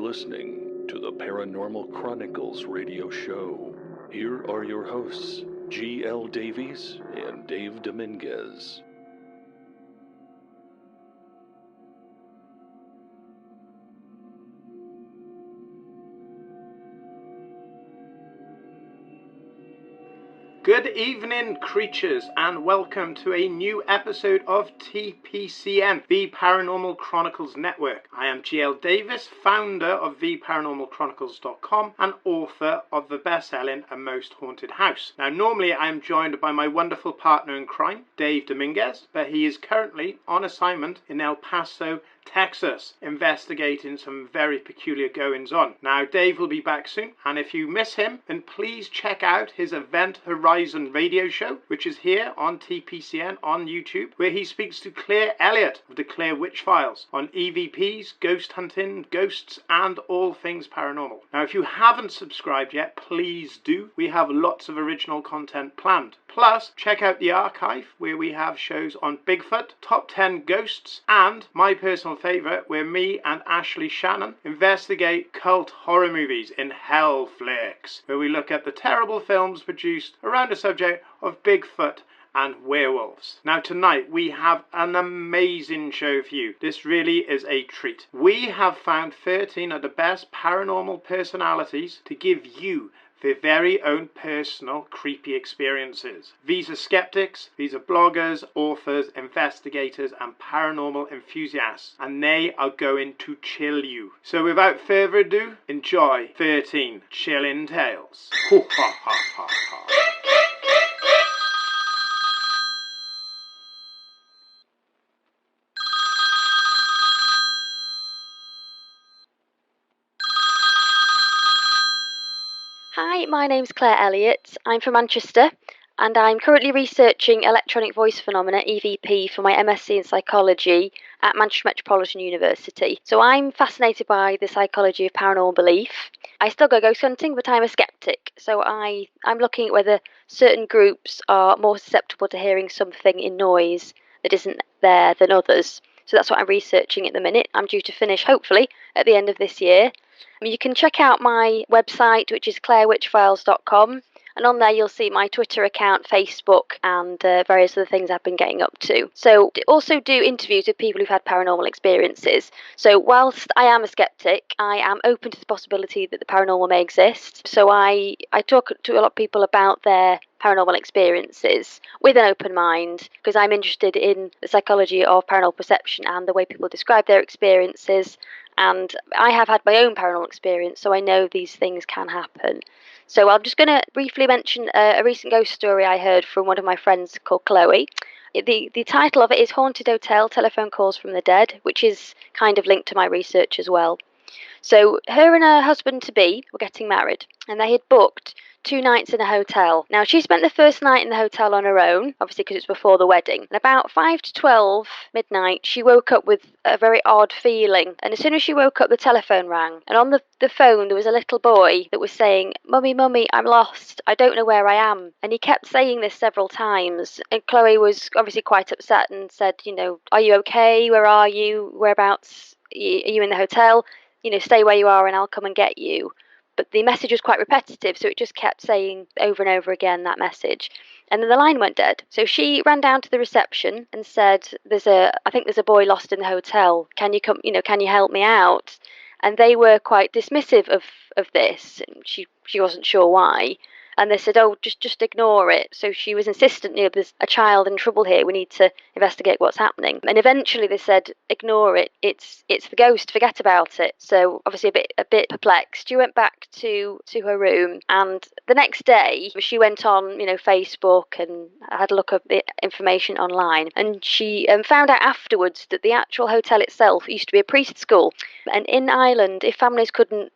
listening to the Paranormal Chronicles radio show. Here are your hosts, L Davies and Dave Dominguez. Good evening, creatures, and welcome to a new episode of TPCN, the Paranormal Chronicles Network. I am L Davies, founder of theparanormalchronicles.com and author of the best-selling A Most Haunted House. Now, normally I am joined by my wonderful partner in crime, Dave Dominguez, but he is currently on assignment in El Paso, Texas, investigating some very peculiar goings-on. Now, Dave will be back soon, and if you miss him, then please check out his Event Horizon radio show, which is here on TPCN on YouTube, where he speaks to Claire Elliott of the Claire Witch Files on EVPs, ghost hunting, ghosts, and all things paranormal. Now, if you haven't subscribed yet, please do. We have lots of original content planned. Plus, check out the archive, where we have shows on Bigfoot, Top 10 Ghosts, and my personal favourite, where me and Ashley Shannon investigate cult horror movies in Hell Flicks, where we look at the terrible films produced around the subject of Bigfoot and werewolves. Now, tonight we have an amazing show for you. This really is a treat. We have found 13 of the best paranormal personalities to give you their very own personal creepy experiences. These are skeptics, these are bloggers, authors, investigators, and paranormal enthusiasts, and they are going to chill you. So without further ado, enjoy 13 chilling tales. Ho ha ha ha ha. Hi, my name's Claire Elliott. I'm from Manchester and I'm currently researching electronic voice phenomena, EVP, for my MSc in psychology at Manchester Metropolitan University. So I'm fascinated by the psychology of paranormal belief. I still go ghost hunting, but I'm a skeptic. So I'm looking at whether certain groups are more susceptible to hearing something in noise that isn't there than others. So that's what I'm researching at the minute. I'm due to finish, hopefully, at the end of this year. You can check out my website, which is clarewitchfiles.com, and on there you'll see my Twitter account, Facebook, and various other things I've been getting up to. So I also do interviews with people who've had paranormal experiences. So whilst I am a skeptic, I am open to the possibility that the paranormal may exist. So I talk to a lot of people about their paranormal experiences with an open mind, because I'm interested in the psychology of paranormal perception and the way people describe their experiences. And I have had my own paranormal experience, so I know these things can happen. So I'm just going to briefly mention a recent ghost story I heard from one of my friends called Chloe. The title of it is Haunted Hotel, Telephone Calls from the Dead, which is kind of linked to my research as well. So her and her husband-to-be were getting married, and they had booked 2 nights in a hotel. Now, she spent the first night in the hotel on her own, obviously because it was before the wedding. And about 5 to 12 midnight, she woke up with a very odd feeling. And as soon as she woke up, the telephone rang. And on the phone, there was a little boy that was saying, "Mummy, Mummy, I'm lost. I don't know where I am." And he kept saying this several times. And Chloe was obviously quite upset and said, "Are you okay? Where are you? Whereabouts? Are you in the hotel? Stay where you are and I'll come and get you." But the message was quite repetitive, so it just kept saying over and over again that message. And then the line went dead. So she ran down to the reception and said, I think there's a boy lost in the hotel. Can you come, can you help me out? And they were quite dismissive of this. She wasn't sure why. And they said, "Oh, just ignore it." So she was insistent, there's a child in trouble here. We need to investigate what's happening. And eventually they said, "Ignore it. It's the ghost. Forget about it." So obviously a bit perplexed, she went back to her room. And the next day she went on, Facebook and had a look at the information online. And she found out afterwards that the actual hotel itself used to be a priest school. And in Ireland, if families couldn't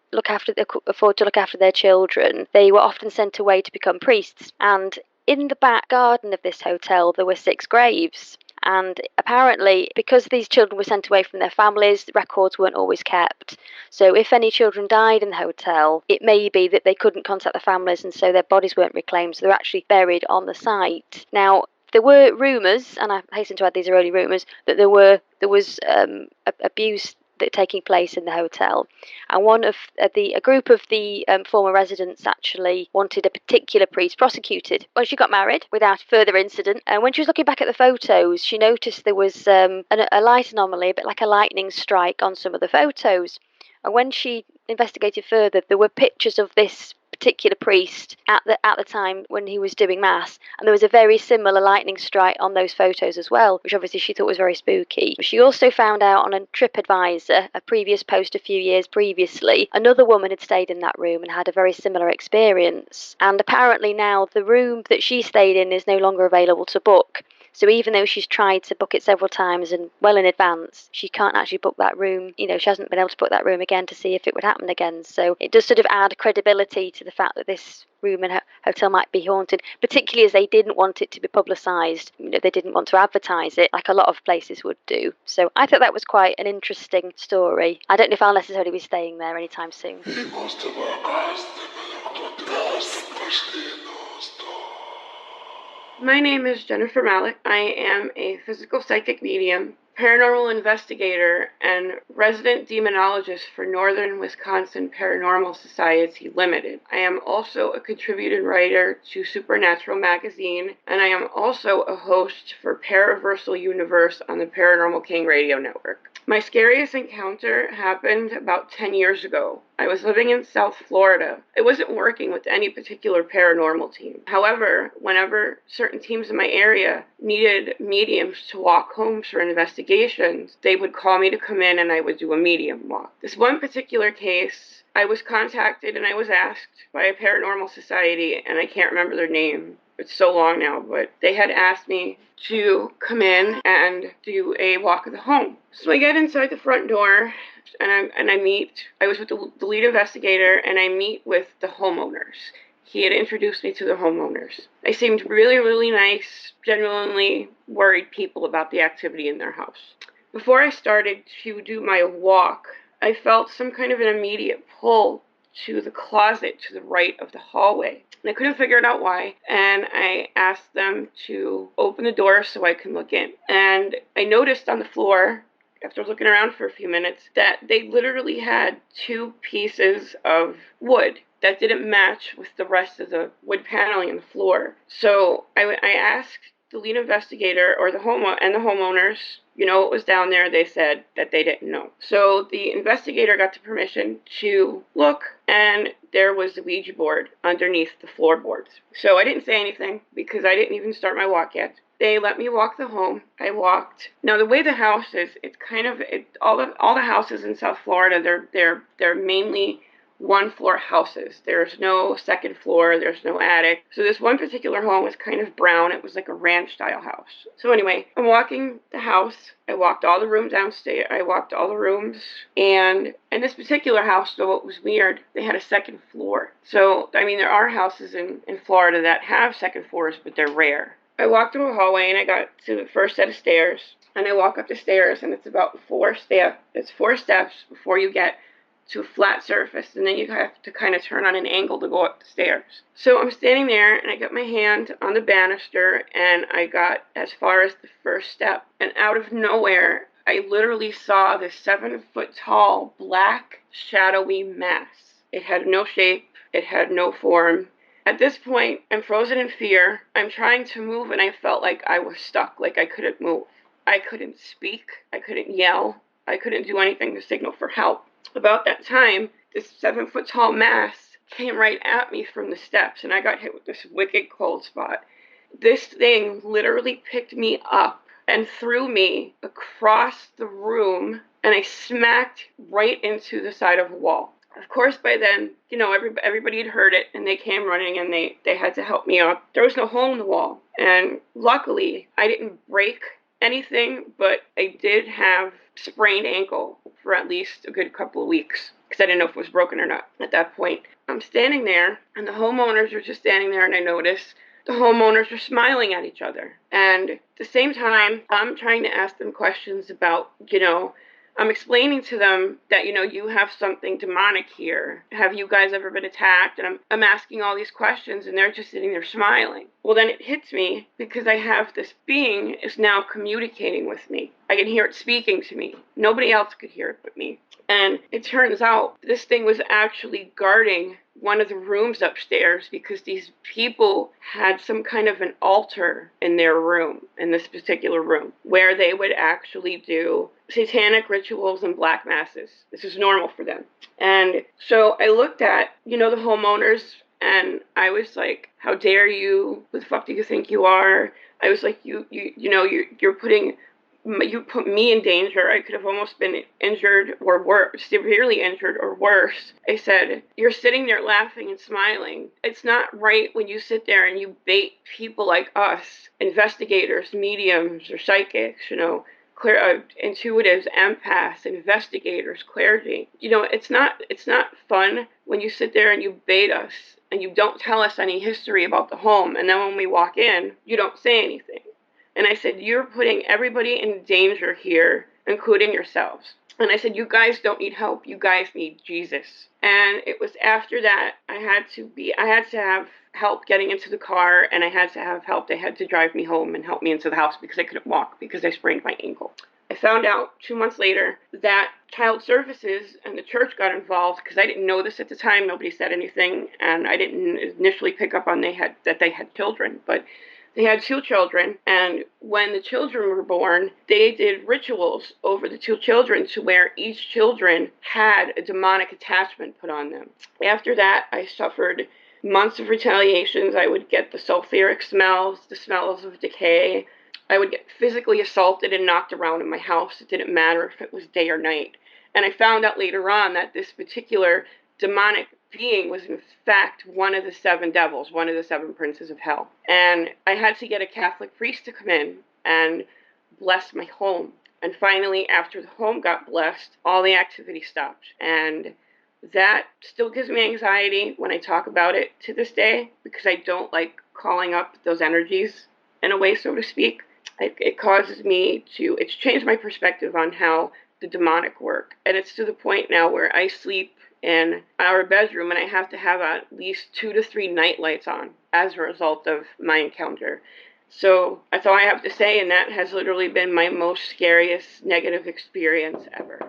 afford to look after their children, they were often sent away to become priests. And in the back garden of this hotel, there were 6 graves. And apparently, because these children were sent away from their families, the records weren't always kept. So if any children died in the hotel, it may be that they couldn't contact the families, and so their bodies weren't reclaimed. So they're actually buried on the site. Now, there were rumours, and I hasten to add these are only rumours, that there was abuse that taking place in the hotel. And one of a group of the former residents actually wanted a particular priest prosecuted. Well, she got married without further incident, and when she was looking back at the photos, she noticed there was a light anomaly, a bit like a lightning strike on some of the photos. And when she investigated further, there were pictures of this particular priest at the time when he was doing mass, and there was a very similar lightning strike on those photos as well, which obviously she thought was very spooky. She also found out on a TripAdvisor, a previous post a few years previously, another woman had stayed in that room and had a very similar experience. And apparently now the room that she stayed in is no longer available to book. So even though she's tried to book it several times and well in advance, she can't actually book that room. She hasn't been able to book that room again to see if it would happen again. So it does sort of add credibility to the fact that this room and hotel might be haunted, particularly as they didn't want it to be publicised. They didn't want to advertise it like a lot of places would do. So I thought that was quite an interesting story. I don't know if I'll necessarily be staying there anytime soon. My name is Jennifer Malik. I am a physical psychic medium, paranormal investigator, and resident demonologist for Northern Wisconsin Paranormal Society Limited. I am also a contributing writer to Supernatural Magazine, and I am also a host for Paraversal Universe on the Paranormal King Radio Network. My scariest encounter happened about 10 years ago. I was living in South Florida. I wasn't working with any particular paranormal team. However, whenever certain teams in my area needed mediums to walk homes for investigations, they would call me to come in and I would do a medium walk. This one particular case, I was contacted and I was asked by a paranormal society, and I can't remember their name. It's so long now, but they had asked me to come in and do a walk of the home. So I get inside the front door and I meet, I was with the lead investigator, and I meet with the homeowners. He had introduced me to the homeowners. They seemed really, really nice, genuinely worried people about the activity in their house. Before I started to do my walk, I felt some kind of an immediate pull to the closet to the right of the hallway. And I couldn't figure it out why. And I asked them to open the door so I can look in. And I noticed on the floor, after looking around for a few minutes, that they literally had 2 pieces of wood that didn't match with the rest of the wood paneling on the floor. So I asked the lead investigator or the homeowners, what was down there. They said that they didn't know. So the investigator got the permission to look, and there was the Ouija board underneath the floorboards. So I didn't say anything because I didn't even start my walk yet. They let me walk the home. I walked. Now the way the house is, it's kind of all the houses in South Florida. They're mainly 1-floor houses. There's no second floor. There's no attic. So this one particular home was kind of brown. It was like a ranch style house. So anyway, I'm walking the house. I walked all the rooms downstairs. I walked all the rooms. And in this particular house, though, it was weird. They had a second floor. So, there are houses in Florida that have second floors, but they're rare. I walked through a hallway and I got to the first set of stairs. And I walk up the stairs, and it's about 4 steps. It's 4 steps before you get to a flat surface, and then you have to kind of turn on an angle to go up the stairs. So I'm standing there, and I got my hand on the banister, and I got as far as the first step. And out of nowhere, I literally saw this 7-foot-tall, black, shadowy mass. It had no shape. It had no form. At this point, I'm frozen in fear. I'm trying to move, and I felt like I was stuck, like I couldn't move. I couldn't speak. I couldn't yell. I couldn't do anything to signal for help. About that time, this 7-foot-tall mass came right at me from the steps, and I got hit with this wicked cold spot. This thing literally picked me up and threw me across the room, and I smacked right into the side of a wall. Of course, by then, everybody had heard it, and they came running, and they had to help me up. There was no hole in the wall, and luckily, I didn't break anything, but I did have sprained ankle for at least a good couple of weeks because I didn't know if it was broken or not at that point. I'm standing there, and the homeowners were just standing there, and I noticed the homeowners were smiling at each other. And at the same time, I'm trying to ask them questions about, I'm explaining to them that, you have something demonic here. Have you guys ever been attacked? And I'm asking all these questions, and they're just sitting there smiling. Well, then it hits me because I have this being is now communicating with me. I can hear it speaking to me. Nobody else could hear it but me. And it turns out this thing was actually guarding one of the rooms upstairs because these people had some kind of an altar in their room, in this particular room, where they would actually do satanic rituals and black masses. This is normal for them. And so I looked at, the homeowners, and I was like, how dare you? Who the fuck do you think you are? I was like, you put me in danger. I could have almost been injured or worse, severely injured or worse. I said, you're sitting there laughing and smiling. It's not right when you sit there and you bait people like us, investigators, mediums, or psychics, intuitives, empaths, investigators, clergy. It's not fun when you sit there and you bait us and you don't tell us any history about the home. And then when we walk in, you don't say anything. And I said, you're putting everybody in danger here, including yourselves. And I said, you guys don't need help. You guys need Jesus. And it was after that I had to have help getting into the car, and I had to have help. They had to drive me home and help me into the house because I couldn't walk because I sprained my ankle. I found out 2 months later that Child Services and the church got involved because I didn't know this at the time. Nobody said anything, and I didn't initially pick up on that they had children, but they had 2 children, and when the children were born, they did rituals over the 2 children to where each children had a demonic attachment put on them. After that, I suffered months of retaliations. I would get the sulfuric smells, the smells of decay. I would get physically assaulted and knocked around in my house. It didn't matter if it was day or night. And I found out later on that this particular demonic being was in fact one of the 7 devils, one of the 7 princes of hell. And I had to get a Catholic priest to come in and bless my home. And finally, after the home got blessed, all the activity stopped. And that still gives me anxiety when I talk about it to this day, because I don't like calling up those energies in a way, so to speak. It causes me it's changed my perspective on how the demonic work. And it's to the point now where I sleep in our bedroom and I have to have at least 2 to 3 night lights on as a result of my encounter. So that's all I have to say, and that has literally been my most scariest negative experience ever.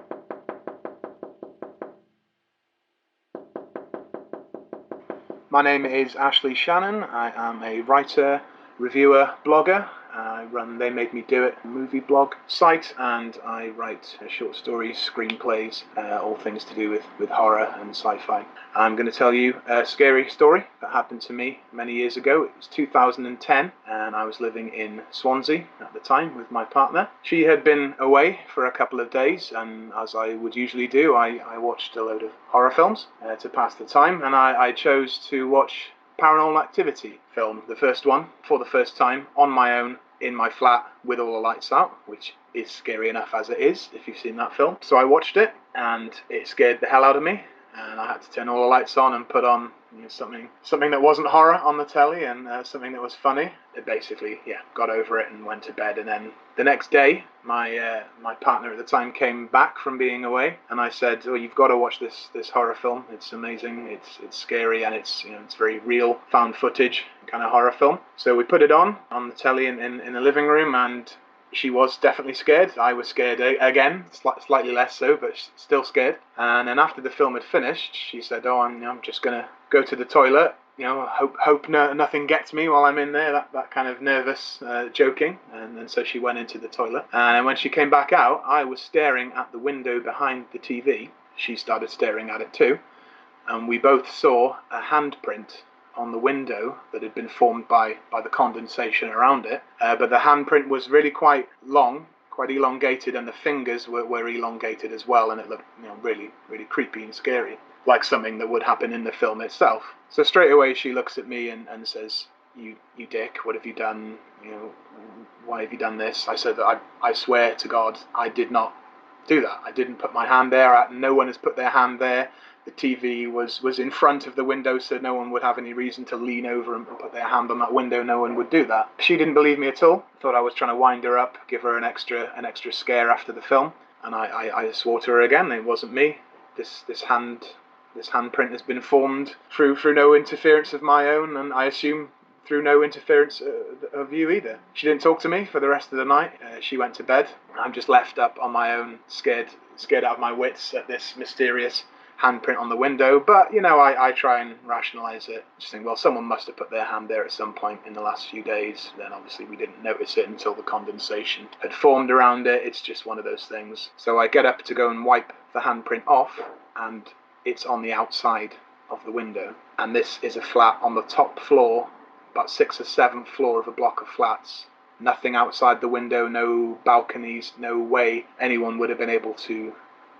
My name is Ashley Shannon. I am a writer, reviewer, blogger. I run They Made Me Do It movie blog site, and I write short stories, screenplays, all things to do with horror and sci-fi. I'm going to tell you a scary story that happened to me many years ago. It was 2010, and I was living in Swansea at the time with my partner. She had been away for a couple of days, and as I would usually do, I watched a load of horror films to pass the time, and I chose to watch Paranormal Activity film, the first one, for the first time on my own in my flat with all the lights out, which is scary enough as it is if you've seen that film. So I watched it and it scared the hell out of me, and I had to turn all the lights on and put on something that wasn't horror on the telly, and something that was funny. It basically, got over it and went to bed. And then the next day, my partner at the time came back from being away, and I said, "Oh, you've got to watch this horror film. It's amazing. It's scary, and it's very real, found footage kind of horror film." So we put it on the telly in the living room, and she was definitely scared. I was scared again, slightly less so, but still scared. And then after the film had finished, she said, "Oh, I'm just gonna go to the toilet. Hope nothing gets me while I'm in there." That kind of nervous joking. And then so she went into the toilet. And when she came back out, I was staring at the window behind the TV. She started staring at it too, and we both saw a handprint on the window that had been formed by the condensation around it. But the handprint was really quite long, quite elongated, and the fingers were elongated as well, and it looked really, really creepy and scary, like something that would happen in the film itself. So straight away she looks at me and says, you dick, what have you done? Why have you done this? I said, I swear to God, I did not do that. I didn't put my hand there. No one has put their hand there. The TV was in front of the window, so no one would have any reason to lean over and put their hand on that window. No one would do that. She didn't believe me at all. Thought I was trying to wind her up, give her an extra scare after the film. And I swore to her again, it wasn't me. This handprint has been formed through no interference of my own, and I assume through no interference of you either. She didn't talk to me for the rest of the night. She went to bed. I'm just left up on my own, scared out of my wits at this mysterious handprint on the window. But, I try and rationalise it. Just think, well, someone must have put their hand there at some point in the last few days. Then obviously we didn't notice it until the condensation had formed around it. It's just one of those things. So I get up to go and wipe the handprint off, and it's on the outside of the window. And this is a flat on the top floor, about 6th or 7th floor of a block of flats. Nothing outside the window, no balconies, no way anyone would have been able to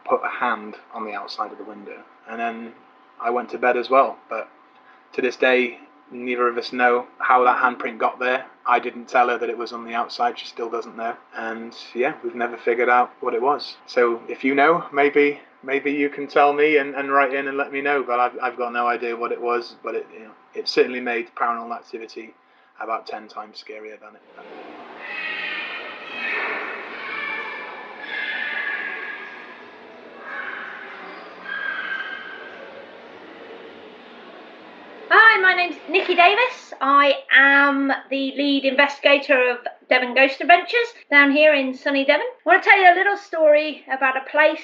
put a hand on the outside of the window. And then I went to bed as well. But to this day, neither of us know how that handprint got there. I didn't tell her that it was on the outside. She still doesn't know. And yeah, we've never figured out what it was. So if you know, maybe you can tell me and write in and let me know. But I've got no idea what it was. But it certainly made paranormal activity about 10 times scarier than it. Hi, my name's Nikki Davis. I am the lead investigator of Devon Ghost Adventures down here in sunny Devon. I want to tell you a little story about a place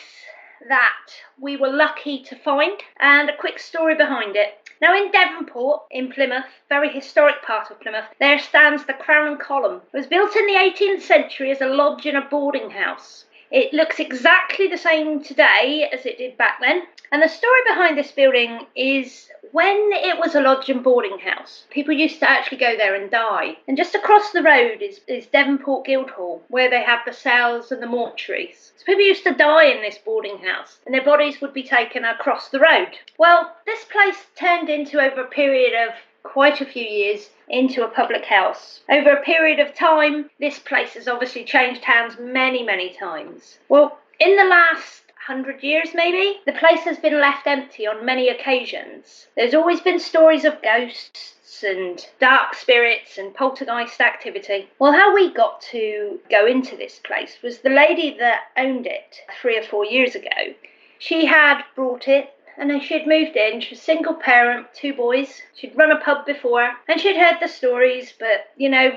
that we were lucky to find and a quick story behind it. Now in Devonport, in Plymouth, very historic part of Plymouth, there stands the Crown and Column. It was built in the 18th century as a lodge and a boarding house. It looks exactly the same today as it did back then. And the story behind this building is when it was a lodge and boarding house, people used to actually go there and die. And just across the road is Devonport Guildhall, where they have the cells and the mortuaries. So people used to die in this boarding house, and their bodies would be taken across the road. Well, this place turned into, over a period of quite a few years, into a public house. Over a period of time, this place has obviously changed hands many, many times. Well, in the last 100 years maybe, the place has been left empty on many occasions. There's always been stories of ghosts and dark spirits and poltergeist activity. Well, how we got to go into this place was the lady that owned it 3 or 4 years ago. She had brought it, and then she'd moved in. She was a single parent, 2 boys. She'd run a pub before, and she'd heard the stories, but,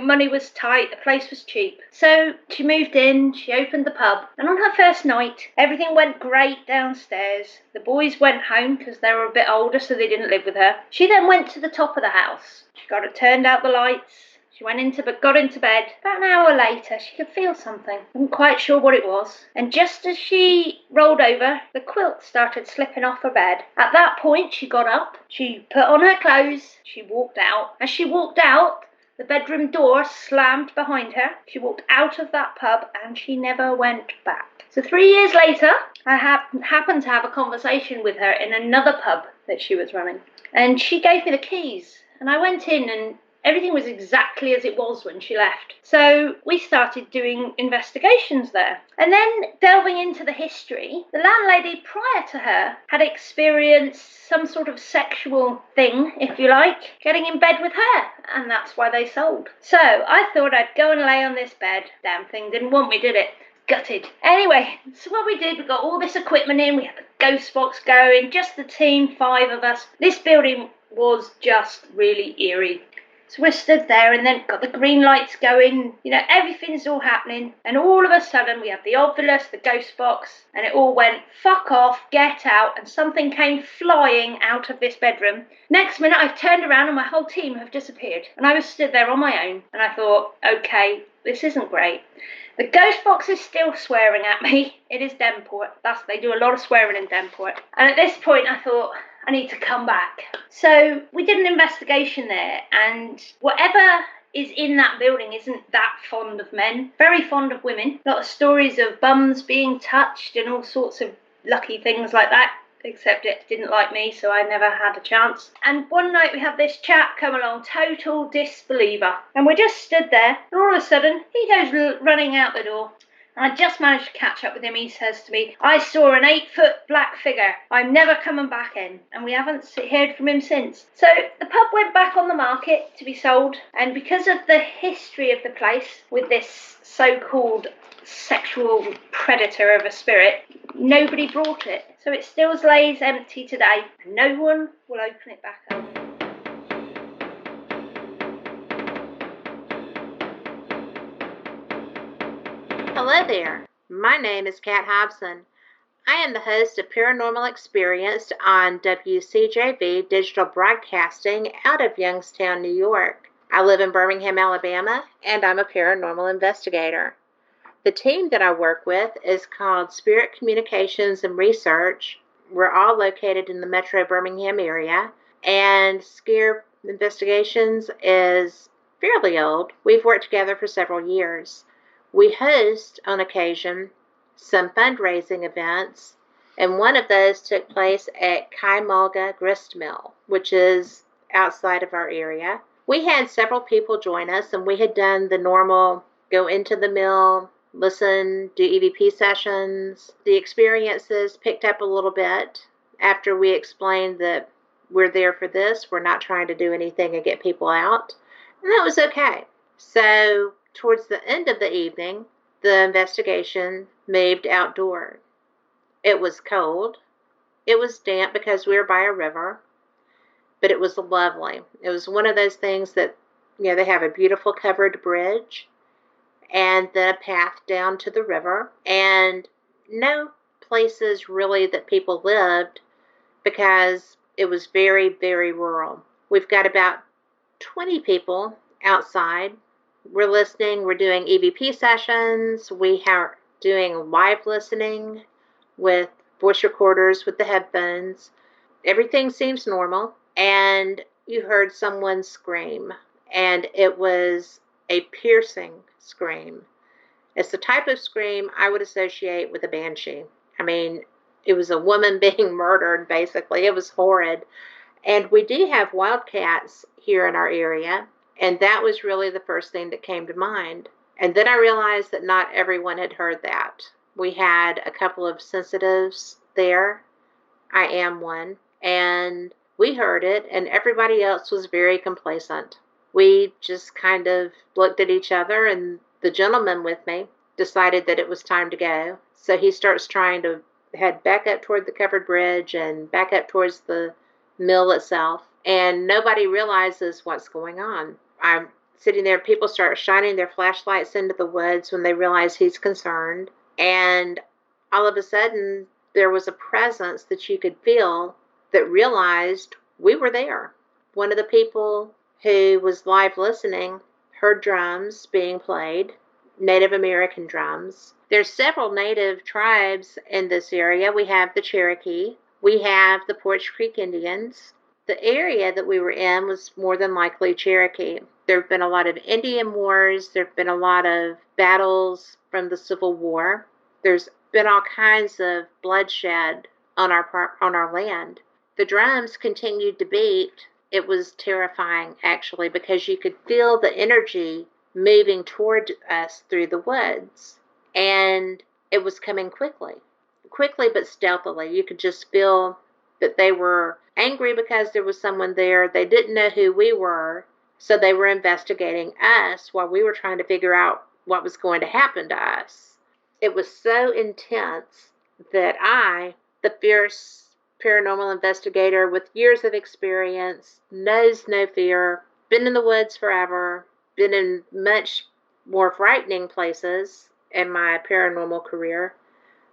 money was tight, the place was cheap. So she moved in, she opened the pub, and on her first night, everything went great downstairs. The boys went home because they were a bit older, so they didn't live with her. She then went to the top of the house. She turned out the lights. She got into bed. About an hour later, she could feel something. Wasn't quite sure what it was. And just as she rolled over, the quilt started slipping off her bed. At that point, she got up. She put on her clothes. She walked out. As she walked out, the bedroom door slammed behind her. She walked out of that pub and she never went back. So 3 years later, I happened to have a conversation with her in another pub that she was running. And she gave me the keys. And I went in, and everything was exactly as it was when she left. So we started doing investigations there. And then delving into the history, the landlady prior to her had experienced some sort of sexual thing, if you like, getting in bed with her. And that's why they sold. So I thought I'd go and lay on this bed. Damn thing didn't want me, did it? Gutted. Anyway, so what we did, we got all this equipment in. We had the ghost box going, just the team, 5 of us. This building was just really eerie. So we're stood there, and then got the green lights going, everything's all happening. And all of a sudden we have the obelisk, the ghost box, and it all went, fuck off, get out, and something came flying out of this bedroom. Next minute I've turned around and my whole team have disappeared. And I was stood there on my own, and I thought, okay, this isn't great. The ghost box is still swearing at me. It is Devonport. They do a lot of swearing in Devonport. And at this point I thought, I need to come back. So we did an investigation there, and whatever is in that building isn't that fond of men. Very fond of women. A lot of stories of bums being touched and all sorts of lucky things like that. Except it didn't like me, so I never had a chance. And one night we have this chap come along, total disbeliever. And we just stood there, and all of a sudden, he goes running out the door. And I just managed to catch up with him. He says to me, I saw an 8-foot black figure. I'm never coming back in. And we haven't heard from him since. So the pub went back on the market to be sold. And because of the history of the place with this so-called sexual predator of a spirit, nobody brought it. So it still lays empty today, and no one will open it back up. Hello there, my name is Kat Hobson. I am the host of Paranormal Experience on WCJV Digital Broadcasting out of Youngstown, New York. I live in Birmingham, Alabama, and I'm a paranormal investigator. The team that I work with is called Spirit Communications and Research. We're all located in the Metro Birmingham area, and Scare Investigations is fairly old. We've worked together for several years. We host, on occasion, some fundraising events, and one of those took place at Kaimulga Grist Mill, which is outside of our area. We had several people join us, and we had done the normal go into the mill, listen, do EVP sessions. The experiences picked up a little bit after we explained that we're there for this, we're not trying to do anything and get people out, and that was okay. So towards the end of the evening, the investigation moved outdoor. It was cold. It was damp because we were by a river, but it was lovely. It was one of those things that, they have a beautiful covered bridge and then a path down to the river, and no places really that people lived because it was very, very rural. We've got about 20 people outside. We're listening, we're doing EVP sessions, we are doing live listening with voice recorders with the headphones. Everything seems normal, and you heard someone scream, and it was a piercing scream. It's the type of scream I would associate with a banshee. I mean, it was a woman being murdered, basically. It was horrid. And we do have wildcats here in our area, and that was really the first thing that came to mind. And then I realized that not everyone had heard that. We had a couple of sensitives there. I am one. And we heard it, and everybody else was very complacent. We just kind of looked at each other, and the gentleman with me decided that it was time to go. So he starts trying to head back up toward the covered bridge and back up towards the mill itself, and nobody realizes what's going on. I'm sitting there, people start shining their flashlights into the woods when they realize he's concerned, and all of a sudden there was a presence that you could feel that realized we were there. One of the people who was live listening heard drums being played, Native American drums. There's several Native tribes in this area. We have the Cherokee, we have the Porch Creek Indians. The area that we were in was more than likely Cherokee. There have been a lot of Indian wars. There have been a lot of battles from the Civil War. There's been all kinds of bloodshed on our land. The drums continued to beat. It was terrifying, actually, because you could feel the energy moving toward us through the woods. And it was coming quickly but stealthily. You could just feel that they were angry because there was someone there. They didn't know who we were, so they were investigating us while we were trying to figure out what was going to happen to us. It was so intense that I, the fierce paranormal investigator with years of experience, knows no fear, been in the woods forever, been in much more frightening places in my paranormal career,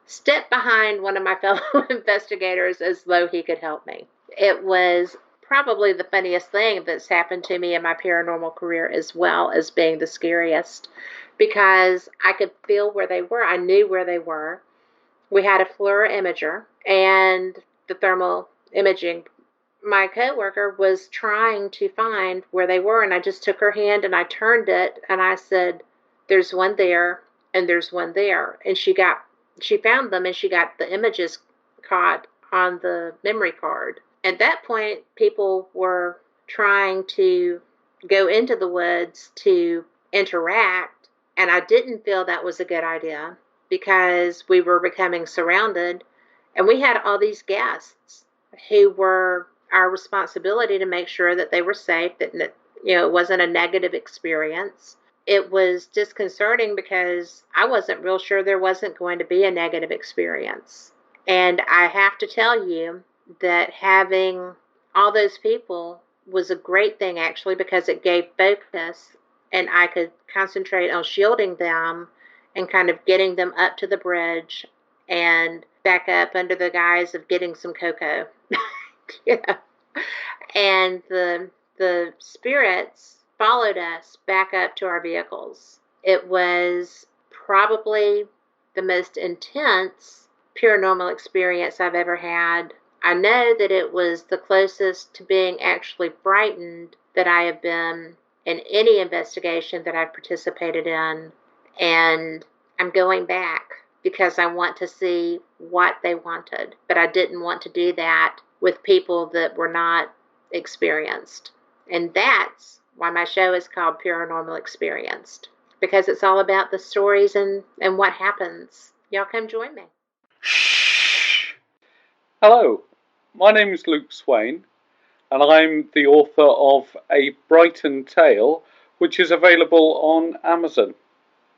stepped behind one of my fellow investigators as though he could help me. It was probably the funniest thing that's happened to me in my paranormal career, as well as being the scariest, because I could feel where they were. I knew where they were. We had a fluorimeter and the thermal imaging. My coworker was trying to find where they were, and I just took her hand and I turned it and I said, "There's one there and there's one there." And she found them, and she got the images caught on the memory card. At that point, people were trying to go into the woods to interact, and I didn't feel that was a good idea because we were becoming surrounded, and we had all these guests who were our responsibility to make sure that they were safe, that it wasn't a negative experience. it was disconcerting because I wasn't real sure there wasn't going to be a negative experience. And I have to tell you that having all those people was a great thing, actually, because it gave focus and I could concentrate on shielding them and kind of getting them up to the bridge and back up under the guise of getting some cocoa. Yeah. And the spirits followed us back up to our vehicles. It was probably the most intense paranormal experience I've ever had. I know that it was the closest to being actually frightened that I have been in any investigation that I've participated in. And I'm going back because I want to see what they wanted. But I didn't want to do that with people that were not experienced. And that's why my show is called Paranormal Experienced, because it's all about the stories and what happens. Y'all come join me. Shh. Hello, my name is Luke Swain, and I'm the author of A Brighton Tale, which is available on Amazon.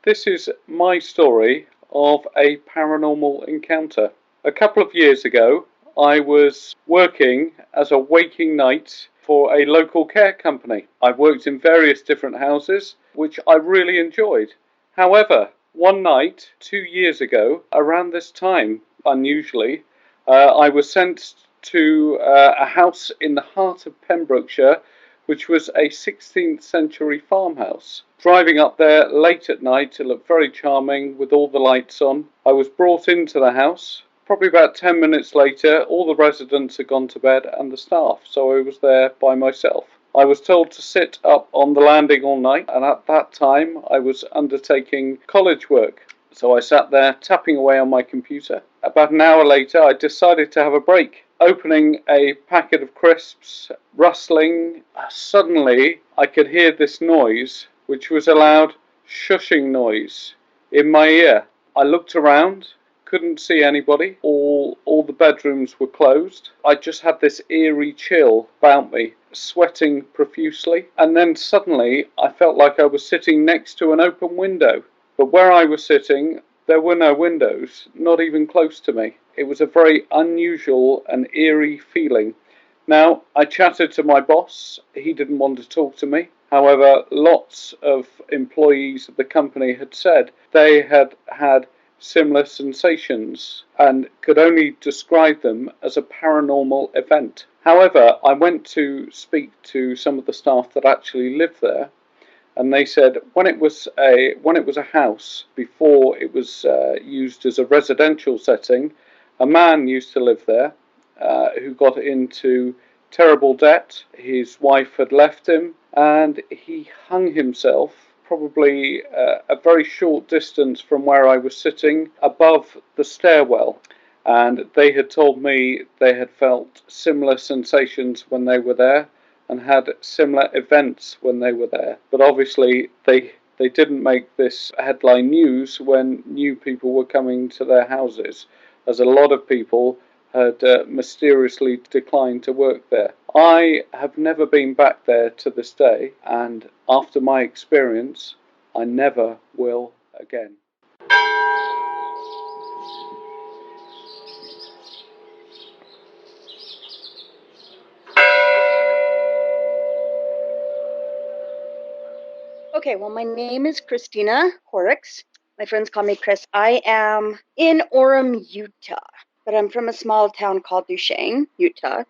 This is my story of a paranormal encounter. A couple of years ago, I was working as a waking night for a local care company. I've worked in various different houses, which I really enjoyed. However, one night, 2 years ago, around this time, unusually, I was sent to a house in the heart of Pembrokeshire, which was a 16th century farmhouse. Driving up there late at night, it looked very charming with all the lights on. I was brought into the house. Probably about 10 minutes later, all the residents had gone to bed and the staff, so I was there by myself. I was told to sit up on the landing all night, and at that time I was undertaking college work. So I sat there tapping away on my computer. About an hour later, I decided to have a break. Opening a packet of crisps, rustling, suddenly I could hear this noise, which was a loud shushing noise in my ear. I looked around, couldn't see anybody. All the bedrooms were closed. I just had this eerie chill about me, sweating profusely. And then suddenly I felt like I was sitting next to an open window. But where I was sitting, there were no windows, not even close to me. It was a very unusual and eerie feeling. Now, I chatted to my boss. He didn't want to talk to me. However, lots of employees of the company had said they had had similar sensations and could only describe them as a paranormal event. However, I went to speak to some of the staff that actually lived there, and they said when it was a house before it was used as a residential setting, a man used to live there who got into terrible debt. His wife had left him, and he hung himself probably a very short distance from where I was sitting above the stairwell. And they had told me they had felt similar sensations when they were there and had similar events when they were there. But obviously they didn't make this headline news when new people were coming to their houses, as a lot of people had mysteriously declined to work there. I have never been back there to this day, and after my experience, I never will again. Okay, well, my name is Christina Horrocks. My friends call me Chris. I am in Orem, Utah, but I'm from a small town called Duchesne, Utah.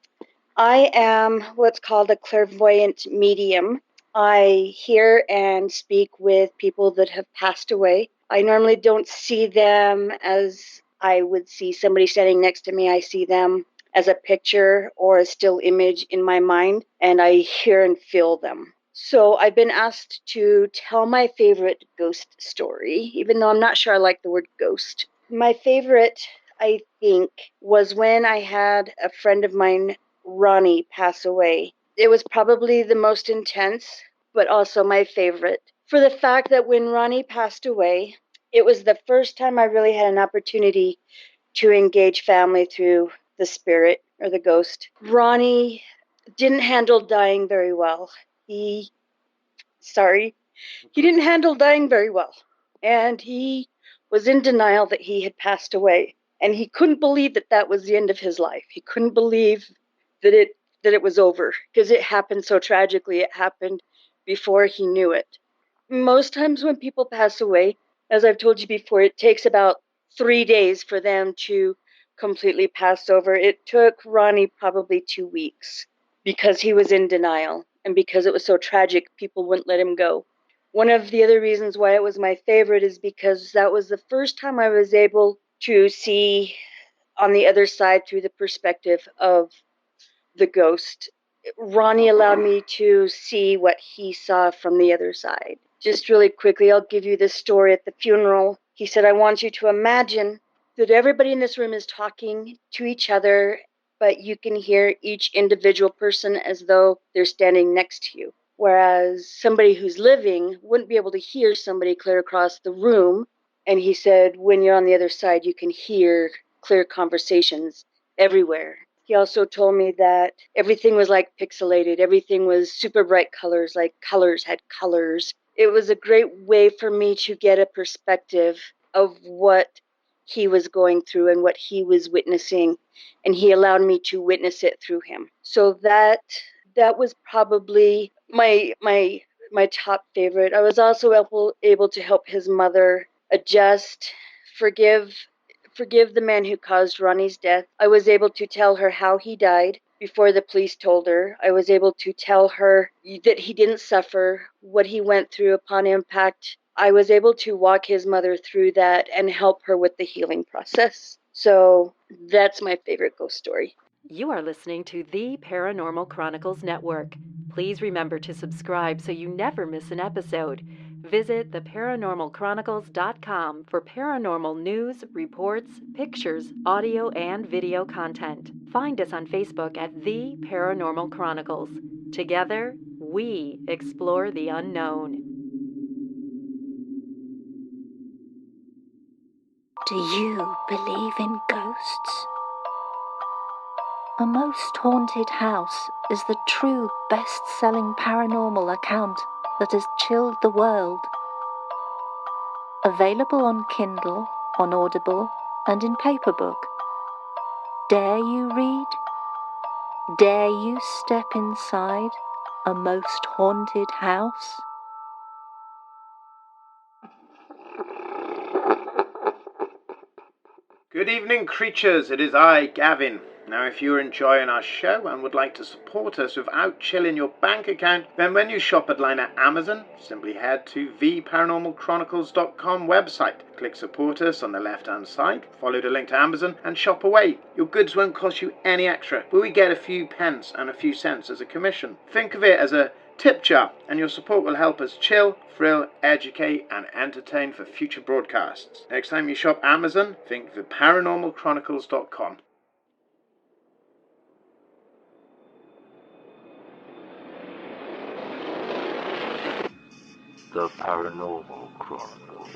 I am what's called a clairvoyant medium. I hear and speak with people that have passed away. I normally don't see them as I would see somebody standing next to me. I see them as a picture or a still image in my mind, and I hear and feel them. So I've been asked to tell my favorite ghost story, even though I'm not sure I like the word ghost. My favorite, I think, was when I had a friend of mine, Ronnie, pass away. It was probably the most intense, but also my favorite, for the fact that when Ronnie passed away, it was the first time I really had an opportunity to engage family through the spirit or the ghost. Ronnie didn't handle dying very well. He he didn't handle dying very well. And he was in denial that he had passed away. And he couldn't believe that that was the end of his life. He couldn't believe that it was over, because it happened so tragically. It happened before he knew it. Most times when people pass away, as I've told you before, it takes about 3 days for them to completely pass over. It took Ronnie probably 2 weeks because he was in denial, and because it was so tragic, people wouldn't let him go. One of the other reasons why it was my favorite is because that was the first time I was able to see on the other side through the perspective of the ghost. Ronnie allowed me to see what he saw from the other side. Just really quickly, I'll give you this story at the funeral. He said, I want you to imagine that everybody in this room is talking to each other, but you can hear each individual person as though they're standing next to you. Whereas somebody who's living wouldn't be able to hear somebody clear across the room. And he said, when you're on the other side, you can hear clear conversations everywhere. He also told me that everything was like pixelated. Everything was super bright colors, like colors had colors. It was a great way for me to get a perspective of what he was going through and what he was witnessing. And he allowed me to witness it through him. So that was probably my top favorite. I was also able to help his mother adjust, forgive the man who caused Ronnie's death. I was able to tell her how he died before the police told her. I was able to tell her that he didn't suffer, what he went through upon impact. I was able to walk his mother through that and help her with the healing process. So that's my favorite ghost story. You are listening to the Paranormal Chronicles Network. Please remember to subscribe so you never miss an episode. Visit theparanormalchronicles.com for paranormal news, reports, pictures, audio, and video content. Find us on Facebook at The Paranormal Chronicles. Together, we explore the unknown. Do you believe in ghosts? A Most Haunted House is the true best-selling paranormal account that has chilled the world. Available on Kindle, on Audible, and in paperbook. Dare you read? Dare you step inside a most haunted house? Good evening, creatures. It is I, Gavin. Now, if you're enjoying our show and would like to support us without chilling your bank account, then when you shop at line at Amazon, simply head to theparanormalchronicles.com website. Click support us on the left-hand side, follow the link to Amazon, and shop away. Your goods won't cost you any extra, but we get a few pence and a few cents as a commission. Think of it as a tip jar, and your support will help us chill, thrill, educate, and entertain for future broadcasts. Next time you shop Amazon, think theparanormalchronicles.com. The Paranormal Chronicles.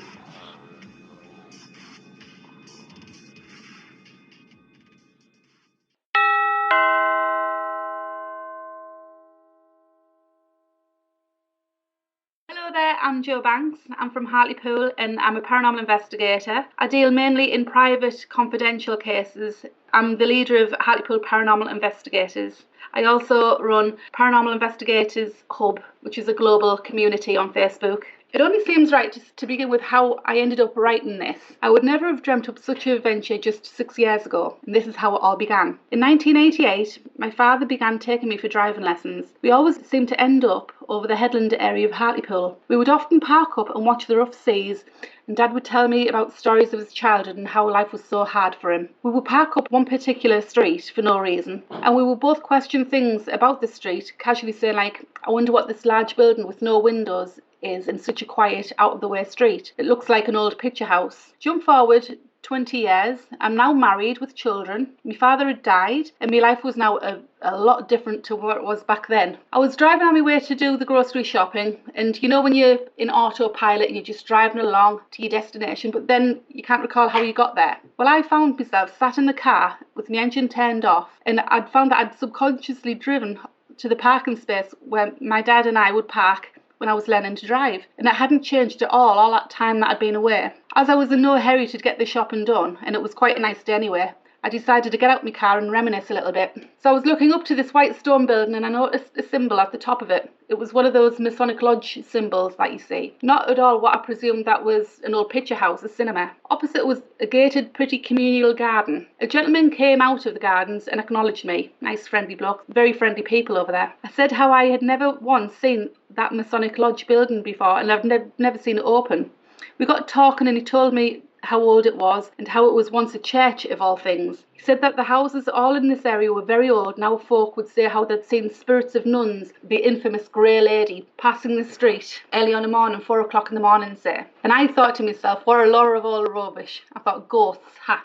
Hello there, I'm Jo Banks. I'm from Hartlepool and I'm a paranormal investigator. I deal mainly in private, confidential cases. I'm the leader of Hartlepool Paranormal Investigators. I also run Paranormal Investigators Hub, which is a global community on Facebook. It only seems right to begin with how I ended up writing this. I would never have dreamt up such an adventure just 6 years ago, and this is how it all began. In 1988, my father began taking me for driving lessons. We always seemed to end up over the headland area of Hartlepool. We would often park up and watch the rough seas, and Dad would tell me about stories of his childhood and how life was so hard for him. We would park up one particular street for no reason, and we would both question things about the street, casually saying like, I wonder what this large building with no windows is in such a quiet, out-of-the-way street. It looks like an old picture house. Jump forward 20 years. I'm now married with children. My father had died, and my life was now a lot different to what it was back then. I was driving on my way to do the grocery shopping, and you know when you're in autopilot and you're just driving along to your destination, but then you can't recall how you got there. Well, I found myself sat in the car with my engine turned off, and I'd found that I'd subconsciously driven to the parking space where my dad and I would park when I was learning to drive, and it hadn't changed at all that time that I'd been away. As I was in no hurry to get the shopping done, and it was quite a nice day anyway, I decided to get out my car and reminisce a little bit. So I was looking up to this white stone building and I noticed a symbol at the top of it. It was one of those Masonic Lodge symbols that you see. Not at all what I presumed that was an old picture house, a cinema. Opposite was a gated, pretty communal garden. A gentleman came out of the gardens and acknowledged me. Nice friendly bloke, very friendly people over there. I said how I had never once seen that Masonic Lodge building before and I've never seen it open. We got talking and he told me how old it was and how it was once a church of all things. He said that the houses all in this area were very old. Now folk would say how they'd seen spirits of nuns, the infamous grey lady, passing the street early on the morning, 4 o'clock in the morning, say. And I thought to myself, what a lot of old rubbish. I thought, ghosts,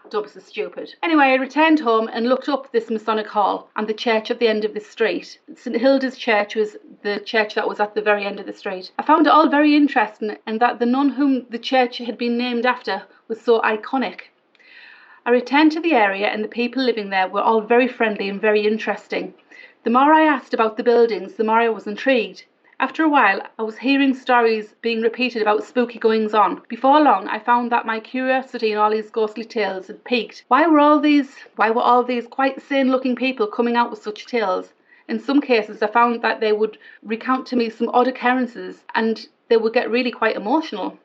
don't be so stupid. Anyway, I returned home and looked up this Masonic Hall and the church at the end of the street. St Hilda's Church was the church that was at the very end of the street. I found it all very interesting and that the nun whom the church had been named after was so iconic. I returned to the area and the people living there were all very friendly and very interesting. The more I asked about the buildings, the more I was intrigued. After a while, I was hearing stories being repeated about spooky goings on. Before long, I found that my curiosity in all these ghostly tales had peaked. Why were all these quite sane-looking people coming out with such tales? In some cases, I found that they would recount to me some odd occurrences and they would get really quite emotional.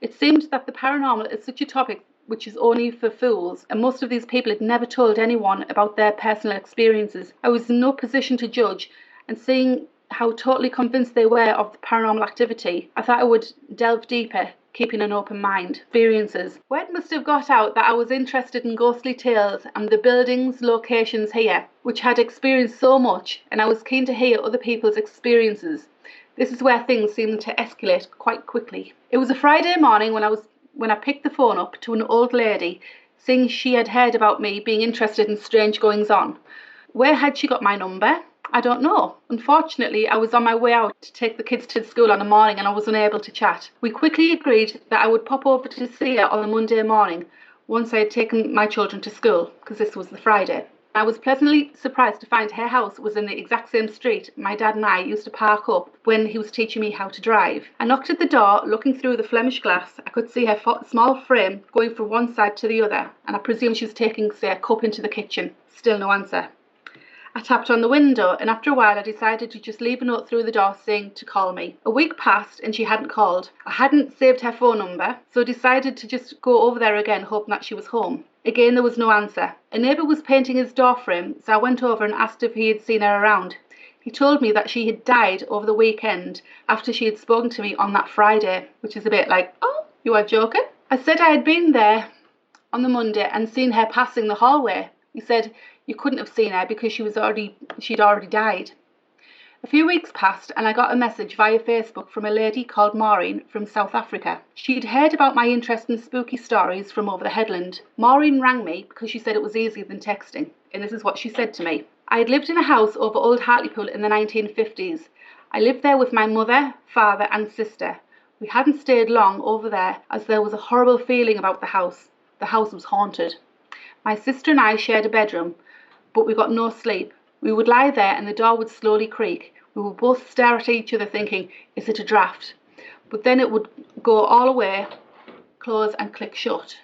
It seemed that the paranormal is such a topic which is only for fools, and most of these people had never told anyone about their personal experiences. I was in no position to judge, and seeing how totally convinced they were of the paranormal activity, I thought I would delve deeper, keeping an open mind. Experiences. Word must have got out that I was interested in ghostly tales and the buildings, locations here, which had experienced so much, and I was keen to hear other people's experiences. This is where things seemed to escalate quite quickly. It was a Friday morning when I picked the phone up to an old lady, saying she had heard about me being interested in strange goings on. Where had she got my number? I don't know. Unfortunately, I was on my way out to take the kids to school on the morning and I was unable to chat. We quickly agreed that I would pop over to see her on the Monday morning once I had taken my children to school, because this was the Friday. I was pleasantly surprised to find her house was in the exact same street my dad and I used to park up when he was teaching me how to drive. I knocked at the door. Looking through the Flemish glass, I could see her small frame going from one side to the other, and I presumed she was taking, say, a cup into the kitchen. Still no answer. I tapped on the window, and after a while I decided to just leave a note through the door saying to call me. A week passed and she hadn't called. I hadn't saved her phone number, so decided to just go over there again, hoping that she was home. Again, there was no answer. A neighbour was painting his door frame, so I went over and asked if he had seen her around. He told me that she had died over the weekend after she had spoken to me on that Friday, which is a bit like, oh, you are joking? I said I had been there on the Monday and seen her passing the hallway. He said you couldn't have seen her because she'd already died. A few weeks passed and I got a message via Facebook from a lady called Maureen from South Africa. She'd heard about my interest in spooky stories from over the headland. Maureen rang me because she said it was easier than texting, and this is what she said to me. I had lived in a house over Old Hartlepool in the 1950s. I lived there with my mother, father and sister. We hadn't stayed long over there as there was a horrible feeling about the house. The house was haunted. My sister and I shared a bedroom, but we got no sleep. We would lie there and the door would slowly creak. We would both stare at each other thinking, is it a draft? But then it would go all away, close and click shut.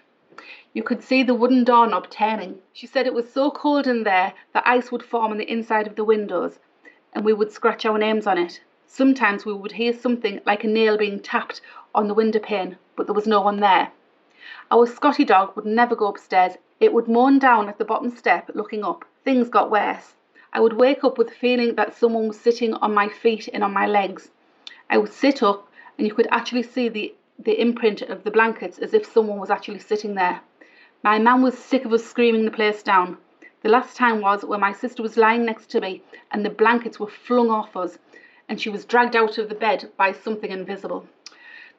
You could see the wooden doorknob turning. She said it was so cold in there that ice would form on the inside of the windows and we would scratch our names on it. Sometimes we would hear something like a nail being tapped on the window pane, but there was no one there. Our Scotty dog would never go upstairs. It would moan down at the bottom step looking up. Things got worse. I would wake up with the feeling that someone was sitting on my feet and on my legs. I would sit up and you could actually see the imprint of the blankets as if someone was actually sitting there. My mum was sick of us screaming the place down. The last time was when my sister was lying next to me and the blankets were flung off us and she was dragged out of the bed by something invisible.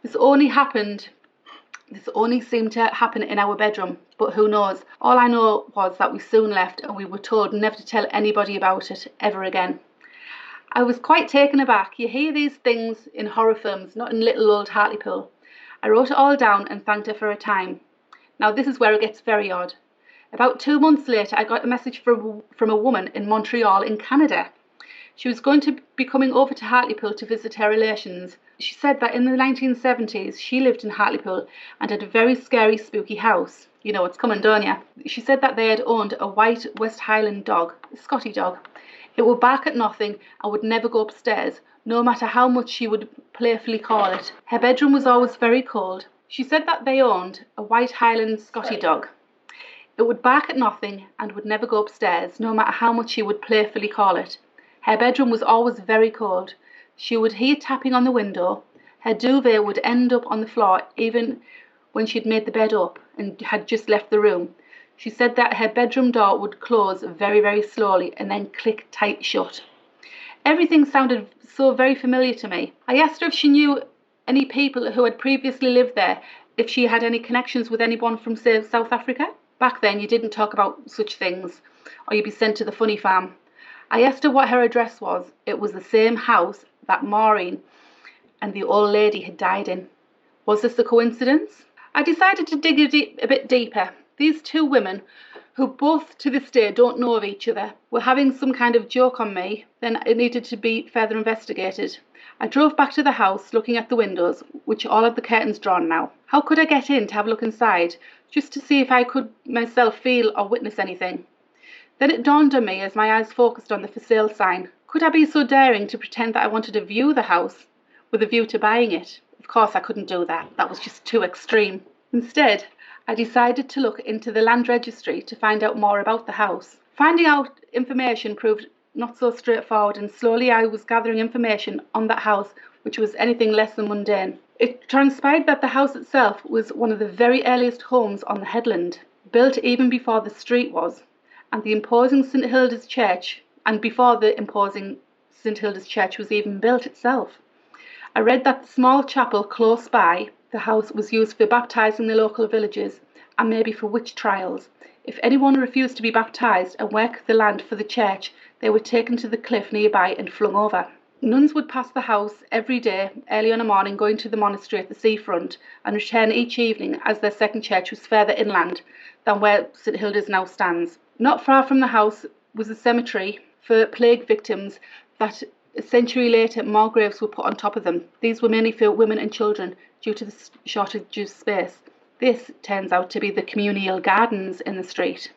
This only seemed to happen in our bedroom, but who knows? All I know was that we soon left and we were told never to tell anybody about it ever again. I was quite taken aback. You hear these things in horror films, not in little old Hartlepool. I wrote it all down and thanked her for her time. Now this is where it gets very odd. About 2 months later, I got a message from a woman in Montreal in Canada. She was going to be coming over to Hartlepool to visit her relations. She said that in the 1970s she lived in Hartlepool and had a very scary, spooky house. You know what's coming, don't you? She said that they had owned a white West Highland dog, a Scotty dog. It would bark at nothing and would never go upstairs, no matter how much she would playfully call it. Her bedroom was always very cold. She said that they owned a white Highland Scotty dog. It would bark at nothing and would never go upstairs, no matter how much she would playfully call it. Her bedroom was always very cold. She would hear tapping on the window. Her duvet would end up on the floor even when she'd made the bed up and had just left the room. She said that her bedroom door would close very, very slowly and then click tight shut. Everything sounded so very familiar to me. I asked her if she knew any people who had previously lived there, if she had any connections with anyone from, say, South Africa. Back then, you didn't talk about such things, or you'd be sent to the funny farm. I asked her what her address was. It was the same house that Maureen and the old lady had died in. Was this a coincidence? I decided to dig a bit deeper. These two women, who both to this day don't know of each other, were having some kind of joke on me. Then it needed to be further investigated. I drove back to the house, looking at the windows, which all had the curtains drawn now. How could I get in to have a look inside, just to see if I could myself feel or witness anything? Then it dawned on me as my eyes focused on the for sale sign. Could I be so daring to pretend that I wanted to view the house with a view to buying it? Of course I couldn't do that. That was just too extreme. Instead, I decided to look into the land registry to find out more about the house. Finding out information proved not so straightforward, and slowly I was gathering information on that house which was anything less than mundane. It transpired that the house itself was one of the very earliest homes on the headland, built even before the street was, and the imposing St Hilda's Church, and before the imposing St Hilda's Church was even built itself. I read that the small chapel close by the house was used for baptising the local villagers and maybe for witch trials. If anyone refused to be baptised and work the land for the church, they were taken to the cliff nearby and flung over. Nuns would pass the house every day, early on a morning, going to the monastery at the seafront, and return each evening, as their second church was further inland than where St Hilda's now stands. Not far from the house was a cemetery for plague victims that a century later more graves were put on top of them. These were mainly for women and children due to the shortage of space. This turns out to be the communal gardens in the street.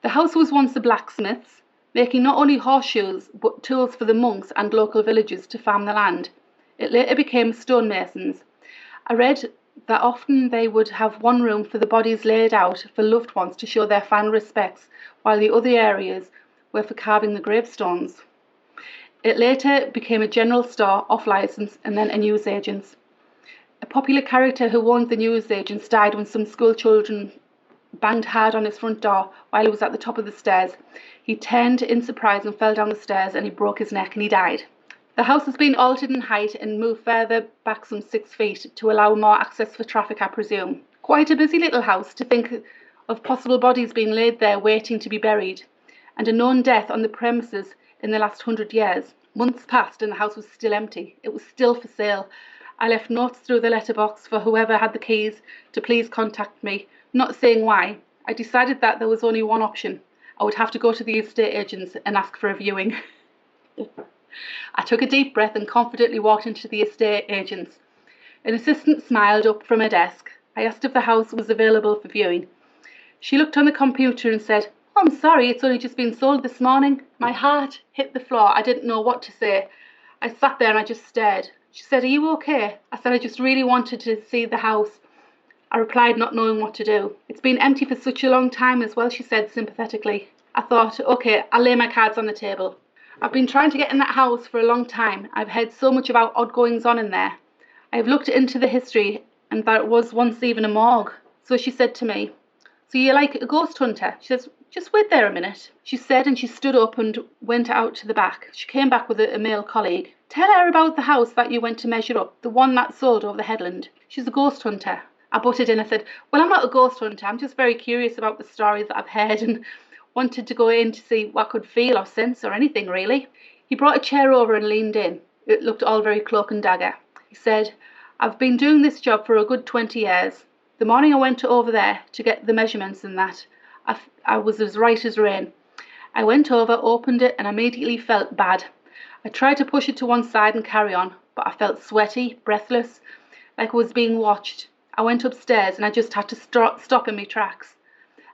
The house was once a blacksmith's, making not only horseshoes but tools for the monks and local villagers to farm the land. It later became stonemasons. I read that often they would have one room for the bodies laid out for loved ones to show their final respects, while the other areas were for carving the gravestones. It later became a general store, off licence, and then a newsagent's. A popular character who owned the newsagent's died when some school children banged hard on his front door while he was at the top of the stairs. He turned in surprise and fell down the stairs, and he broke his neck and he died. The house has been altered in height and moved further back some 6 feet to allow more access for traffic, I presume. Quite a busy little house to think of possible bodies being laid there waiting to be buried, and a known death on the premises in the last 100 years. Months passed and the house was still empty. It was still for sale. I left notes through the letterbox for whoever had the keys to please contact me, not saying why. I decided that there was only one option. I would have to go to the estate agents and ask for a viewing. I took a deep breath and confidently walked into the estate agents. An assistant smiled up from her desk. I asked if the house was available for viewing. She looked on the computer and said, "Oh, I'm sorry, it's only just been sold this morning." My heart hit the floor. I didn't know what to say. I sat there and I just stared. She said, "Are you okay?" I said, "I just really wanted to see the house." I replied, not knowing what to do. "It's been empty for such a long time as well," she said sympathetically. I thought, okay, I'll lay my cards on the table. I've been trying to get in that house for a long time. I've heard so much about odd goings on in there. I've looked into the history and that it was once even a morgue. So she said to me, "So you're like a ghost hunter?" She says, "Just wait there a minute," she said, and she stood up and went out to the back. She came back with a male colleague. "Tell her about the house that you went to measure up, the one that sold over the headland. She's a ghost hunter." I butted in. I said, "Well, I'm not a ghost hunter. I'm just very curious about the stories that I've heard and wanted to go in to see what I could feel or sense or anything, really." He brought a chair over and leaned in. It looked all very cloak and dagger. He said, "I've been doing this job for a good 20 years. The morning I went over there to get the measurements and that, I was as right as rain. I went over, opened it, and immediately felt bad. I tried to push it to one side and carry on, but I felt sweaty, breathless, like I was being watched. I went upstairs and I just had to stop in my tracks.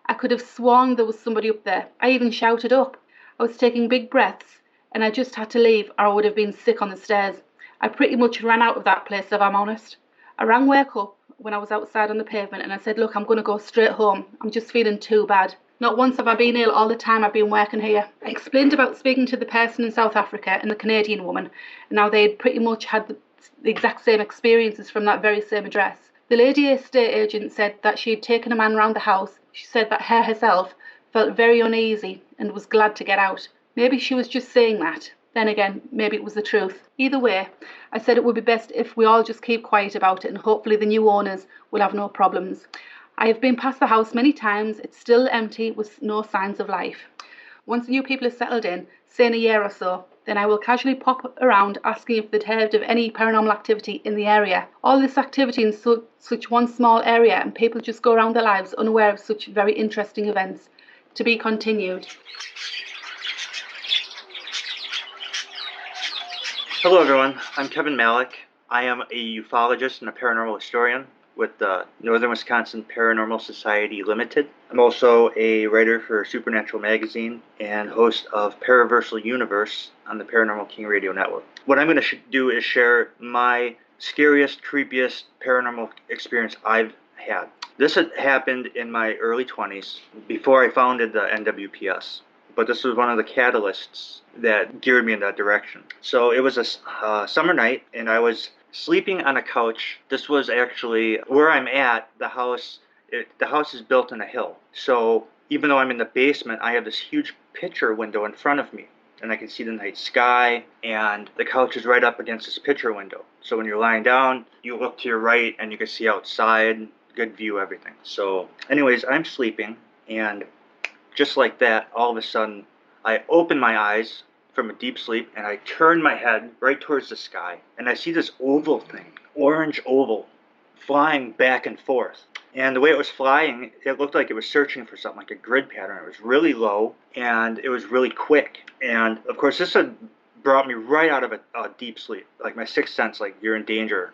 I could have sworn there was somebody up there. I even shouted up. I was taking big breaths and I just had to leave or I would have been sick on the stairs. I pretty much ran out of that place, if I'm honest. I rang work up when I was outside on the pavement and I said, look, I'm going to go straight home. I'm just feeling too bad. Not once have I been ill all the time I've been working here. I explained about speaking to the person in South Africa and the Canadian woman, and how they'd pretty much had the exact same experiences from that very same address. The lady estate agent said that she had taken a man round the house. She said that her herself felt very uneasy and was glad to get out. Maybe she was just saying that. Then again, maybe it was the truth. Either way, I said it would be best if we all just keep quiet about it and hopefully the new owners will have no problems. I have been past the house many times. It's still empty with no signs of life. Once the new people have settled in, say in a year or so, then I will casually pop around asking if they'd heard of any paranormal activity in the area. All this activity in such one small area, and people just go around their lives unaware of such very interesting events. To be continued. Hello everyone, I'm Kevin Malik. I am a ufologist and a paranormal historian with the Northern Wisconsin Paranormal Society Limited. I'm also a writer for Supernatural Magazine and host of Paraversal Universe on the Paranormal King Radio Network. What I'm going to do is share my scariest, creepiest paranormal experience I've had. This had happened in my early 20s before I founded the NWPS. But this was one of the catalysts that geared me in that direction. So it was a summer night, and I was sleeping on a couch. This was actually where I'm at. The house is built in a hill. So even though I'm in the basement, I have this huge picture window in front of me, and I can see the night sky, and the couch is right up against this picture window. So when you're lying down, you look to your right, and you can see outside, good view, everything. So anyways, I'm sleeping, and just like that, all of a sudden, I open my eyes from a deep sleep, and I turn my head right towards the sky, and I see this oval thing, orange oval, flying back and forth. And the way it was flying, it looked like it was searching for something, like a grid pattern. It was really low, and it was really quick. And, of course, this had brought me right out of a deep sleep, like my sixth sense, like, you're in danger,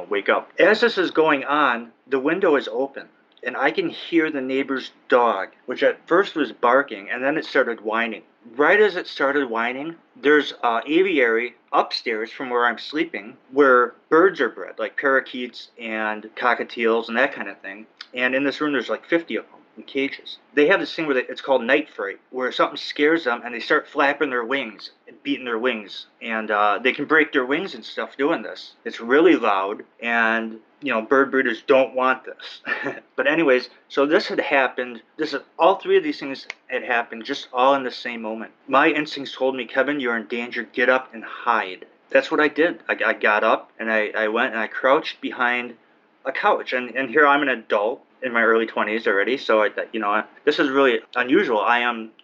wake up. As this is going on, the window is open. And I can hear the neighbor's dog, which at first was barking, and then it started whining. Right as it started whining, there's an aviary upstairs from where I'm sleeping, where birds are bred, like parakeets and cockatiels and that kind of thing. And in this room, there's like 50 of them in cages. They have this thing where it's called night fright, where something scares them and they start flapping their wings and beating their wings. And they can break their wings and stuff doing this. It's really loud, and bird breeders don't want this. But anyways, so this had happened. All three of these things had happened just all in the same moment. My instincts told me, Kevin, you're in danger. Get up and hide. That's what I did. I got up and I went and I crouched behind a couch. And here I'm an adult in my early 20s already. So this is really unusual.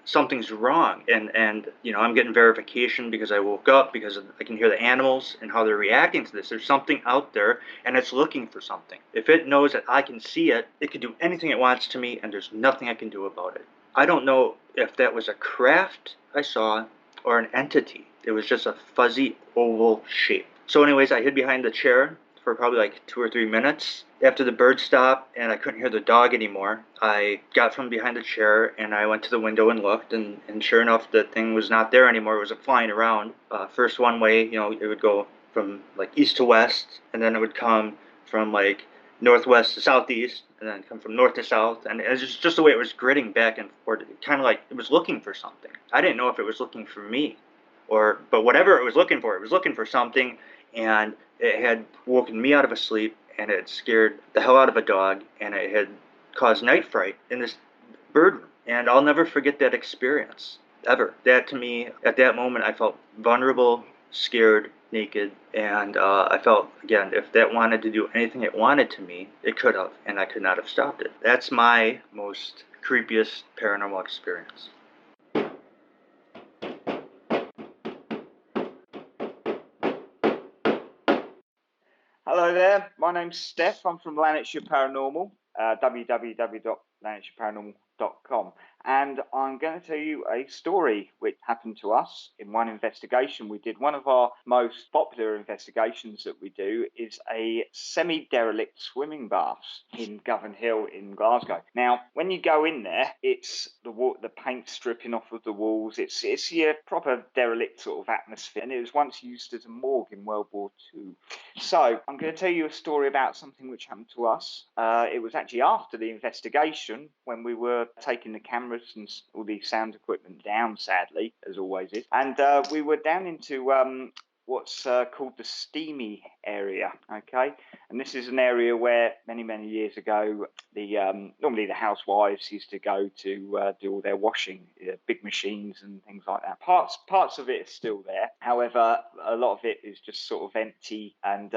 Something's wrong, and I'm getting verification because I woke up, because I can hear the animals and how they're reacting to this. There's something out there, and it's looking for something. If it knows that I can see it, it can do anything it wants to me, and there's nothing I can do about it. I don't know if that was a craft I saw or an entity. It was just a fuzzy oval shape. So anyways, I hid behind the chair for probably like 2 or 3 minutes. After the bird stopped and I couldn't hear the dog anymore, I got from behind the chair and I went to the window and looked, and sure enough, the thing was not there anymore. It was flying around. First one way, it would go from like east to west, and then it would come from like northwest to southeast, and then come from north to south, and it was just the way it was gridding back and forth, kind of like it was looking for something. I didn't know if it was looking for me, but whatever it was looking for something, and it had woken me out of a sleep, and it scared the hell out of a dog, and it had caused night fright in this bird room. And I'll never forget that experience, ever. That, to me, at that moment, I felt vulnerable, scared, naked, and I felt, again, if that wanted to do anything it wanted to me, it could have, and I could not have stopped it. That's my most creepiest paranormal experience. Hello there, my name's Steph. I'm from Lanarkshire Paranormal, www.lanarkshireparanormal.com. and I'm going to tell you a story which happened to us in one investigation we did. One of our most popular investigations that we do is a semi-derelict swimming bath in Govan Hill in Glasgow. Now, when you go in there, it's the paint stripping off of the walls. It's your proper derelict sort of atmosphere, and it was once used as a morgue in World War II. So I'm going to tell you a story about something which happened to us. It was actually after the investigation when we were taking the cameras and all the sound equipment down, sadly, as always is. And we were down into what's called the steamy area, okay? And this is an area where many years ago, normally the housewives used to go to do all their washing, big machines and things like that. Parts of it is still there. However, a lot of it is just sort of empty and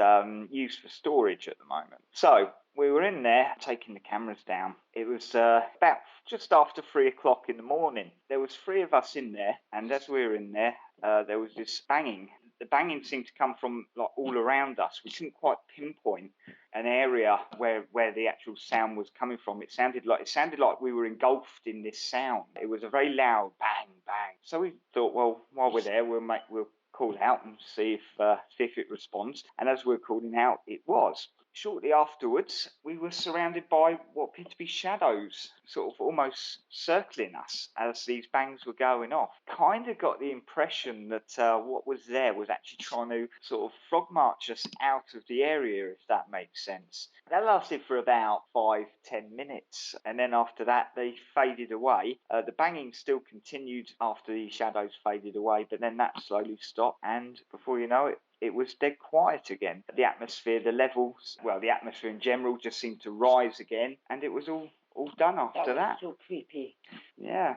used for storage at the moment. So we were in there taking the cameras down. It was about just after 3 o'clock in the morning. There was 3 of us in there, and as we were in there, there was this banging. The banging seemed to come from like all around us. We couldn't quite pinpoint an area where the actual sound was coming from. It sounded like we were engulfed in this sound. It was a very loud bang bang. So we thought, well, while we're there, we'll call out and see if it responds. And as we were calling out, it was. Shortly afterwards, we were surrounded by what appeared to be shadows, sort of almost circling us as these bangs were going off. Kind of got the impression that what was there was actually trying to sort of frog march us out of the area, if that makes sense. That lasted for about 5-10 minutes, and then after that, they faded away. The banging still continued after the shadows faded away, but then that slowly stopped, and before you know it, it was dead quiet again. The atmosphere, the levels, well, the atmosphere in general just seemed to rise again, and it was all done after that. So creepy. Yeah.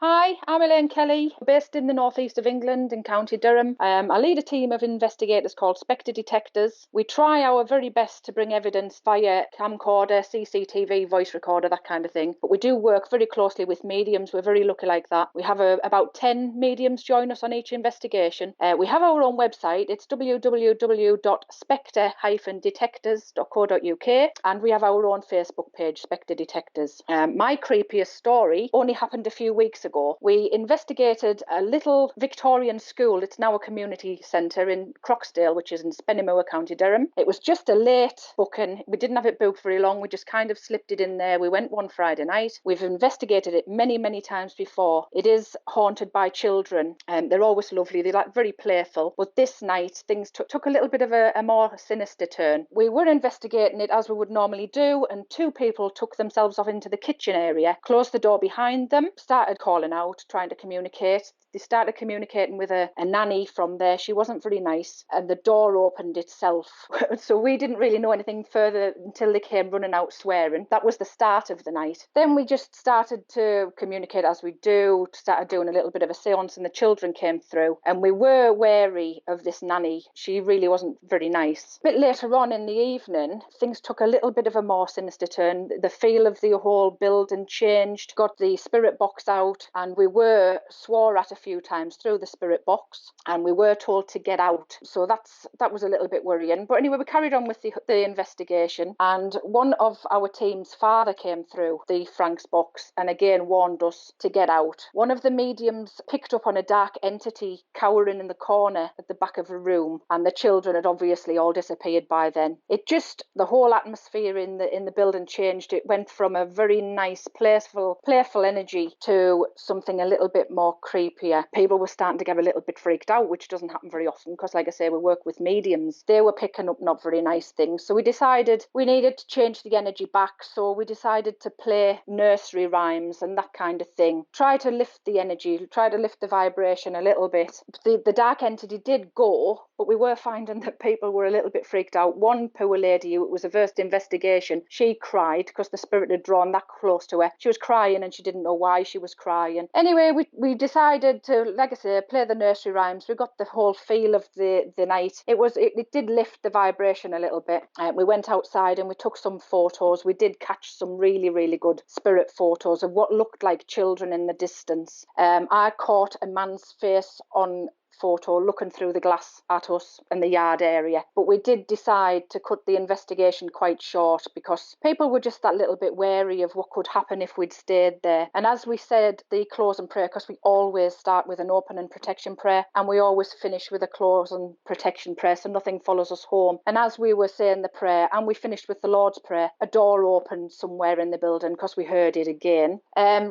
Hi, I'm Elaine Kelly, based in the northeast of England in County Durham. I lead a team of investigators called Spectre Detectors. We try our very best to bring evidence via camcorder, CCTV, voice recorder, that kind of thing. But we do work very closely with mediums. We're very lucky like that. We have about 10 mediums join us on each investigation. We have our own website. It's www.spectre-detectors.co.uk, and we have our own Facebook page, Spectre Detectors. My creepiest story only happened a few weeks ago. We investigated a little Victorian school. It's now a community centre in Croxdale, which is in Spennymoor, County Durham. It was just a late booking. We didn't have it booked very long. We just kind of slipped it in there. We went one Friday night. We've investigated it many times before. It is haunted by children, and they're always lovely. They're like very playful. But this night, things took a little bit of a more sinister turn. We were investigating it as we would normally do, and 2 people took themselves off into the kitchen area, closed the door behind them, started calling out, trying to communicate. They started communicating with a nanny from there. She wasn't very nice, and the door opened itself. So we didn't really know anything further until they came running out swearing. That was the start of the night. Then we just started to communicate as we do, started doing a little bit of a seance, and the children came through, and we were wary of this nanny. She really wasn't very nice. A bit later on in the evening, things took a little bit of a more sinister turn. The feel of the whole building changed. Got the spirit box out, and we were swore at a few times through the spirit box, and we were told to get out. So that was a little bit worrying. But anyway, we carried on with the investigation, and one of our team's father came through the Frank's box and again warned us to get out. One of the mediums picked up on a dark entity cowering in the corner at the back of a room, and the children had obviously all disappeared by then. The whole atmosphere in the building changed. It went from a very nice, playful energy to something a little bit more creepier. People were starting to get a little bit freaked out, which doesn't happen very often because, like I say, we work with mediums. They were picking up not very nice things. So we decided we needed to change the energy back. So we decided to play nursery rhymes and that kind of thing. Try to lift the energy, try to lift the vibration a little bit. The dark entity did go, but we were finding that people were a little bit freaked out. One poor lady, it was a first investigation, she cried because the spirit had drawn that close to her. She was crying and she didn't know why she was crying. Anyway, we decided decided to, like I say, play the nursery rhymes. We got the whole feel of the night. It did lift the vibration a little bit. We went outside and we took some photos. We did catch some really, really good spirit photos of what looked like children in the distance. I caught a man's face on photo looking through the glass at us in the yard area, but we did decide to cut the investigation quite short because people were just that little bit wary of what could happen if we'd stayed there. And as we said the closing prayer, because we always start with an open and protection prayer and we always finish with a close and protection prayer, so nothing follows us home. And as we were saying the prayer and we finished with the Lord's Prayer, a door opened somewhere in the building because we heard it again.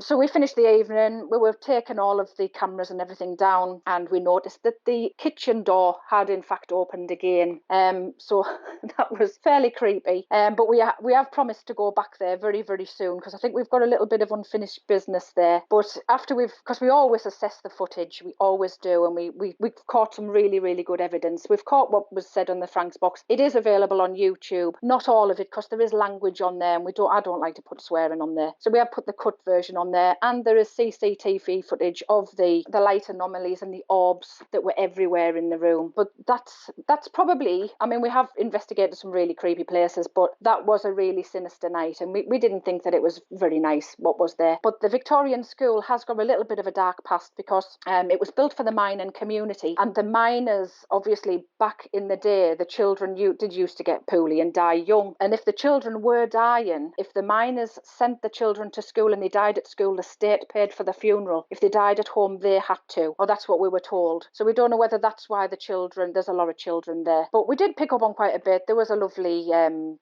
So we finished the evening, we were taking all of the cameras and everything down, and we noticed that the kitchen door had in fact opened again. So that was fairly creepy. But we have promised to go back there very, very soon because I think we've got a little bit of unfinished business there. But after because we always assess the footage, we always do, and we've caught some really, really good evidence. We've caught what was said on the Frank's box. It is available on YouTube, not all of it because there is language on there, and I don't like to put swearing on there. So we have put the cut version on there, and there is CCTV footage of the light anomalies and the orbs that were everywhere in the room. But that's probably, I mean, we have investigated some really creepy places, but that was a really sinister night, and we didn't think that it was very nice what was there. But the Victorian school has got a little bit of a dark past because it was built for the mining community, and the miners, obviously back in the day, the children did used to get poorly and die young, and if the children were dying, if the miners sent the children to school and they died at school, the state paid for the funeral. If they died at home, they had to, or that's what we were told. So we don't know whether that's why there's a lot of children there. But we did pick up on quite a bit. There was a lovely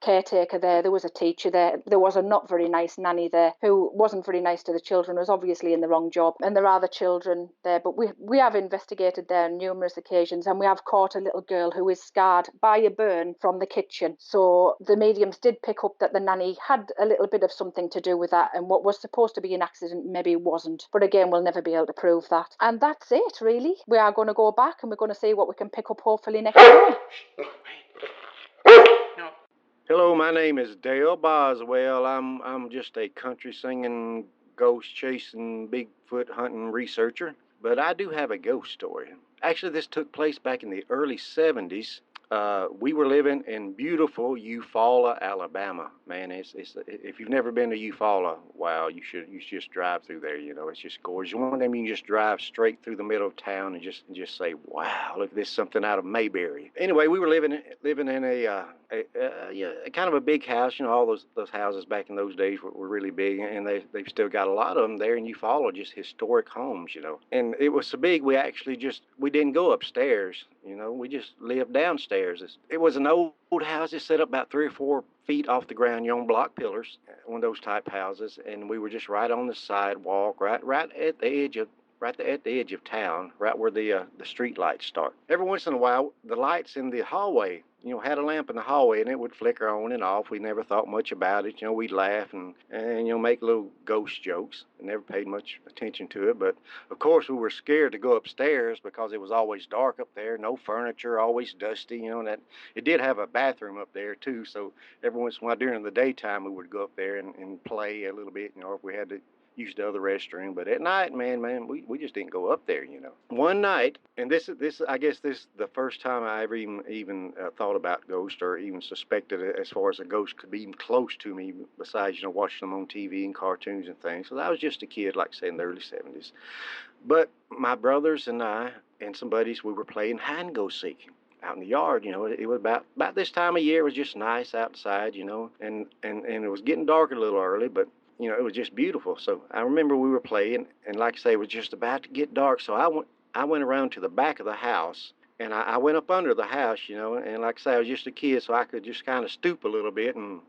caretaker there. There was a teacher there. There was a not very nice nanny there who wasn't very nice to the children, was obviously in the wrong job. And there are other children there. But we have investigated there on numerous occasions, and we have caught a little girl who is scarred by a burn from the kitchen. So the mediums did pick up that the nanny had a little bit of something to do with that, and what was supposed to be an accident maybe wasn't. But again, we'll never be able to prove that. And that's it, really. We are going to go back and we're going to see what we can pick up hopefully next year. Hello, my name is Dale Boswell. I'm just a country singing, ghost chasing, Bigfoot hunting researcher, but I do have a ghost story. Actually, this took place back in the early 70s. We were living in beautiful Eufaula, Alabama. Man, it's if you've never been to Eufaula, wow, you should just drive through there. You know, it's just gorgeous. One of them you can just drive straight through the middle of town and just say, wow, look, this is something out of Mayberry. Anyway, we were living in a kind of a big house. You know, all those houses back in those days were really big, and they've still got a lot of them there in Eufaula, just historic homes. You know, and it was so big we actually we didn't go upstairs. You know, we just lived downstairs. It was an old house. It set up about 3 or 4 feet off the ground, young block pillars, one of those type houses, and we were just right on the sidewalk, right at the edge of town, right where the street lights start. Every once in a while, the lights in the hallway, you know, had a lamp in the hallway, and it would flicker on and off. We never thought much about it. You know, we'd laugh and you know, make little ghost jokes. Never paid much attention to it, but of course we were scared to go upstairs because it was always dark up there, no furniture, always dusty. You know, and that it did have a bathroom up there too. So every once in a while during the daytime, we would go up there and play a little bit. You know, if we had to use the other restroom, but at night, man, we just didn't go up there, you know. One night, and this I guess this is the first time I ever even thought about ghosts or even suspected it as far as a ghost could be even close to me, besides, you know, watching them on TV and cartoons and things. So I was just a kid, like I say, in the early 70s. But my brothers and I and some buddies, we were playing hide and go seek out in the yard. You know, it was about this time of year. It was just nice outside, you know, and it was getting dark a little early, but you know, it was just beautiful. So I remember we were playing, and like I say, it was just about to get dark. So I went around to the back of the house, and I went up under the house, you know, and like I say, I was just a kid, so I could just kind of stoop a little bit and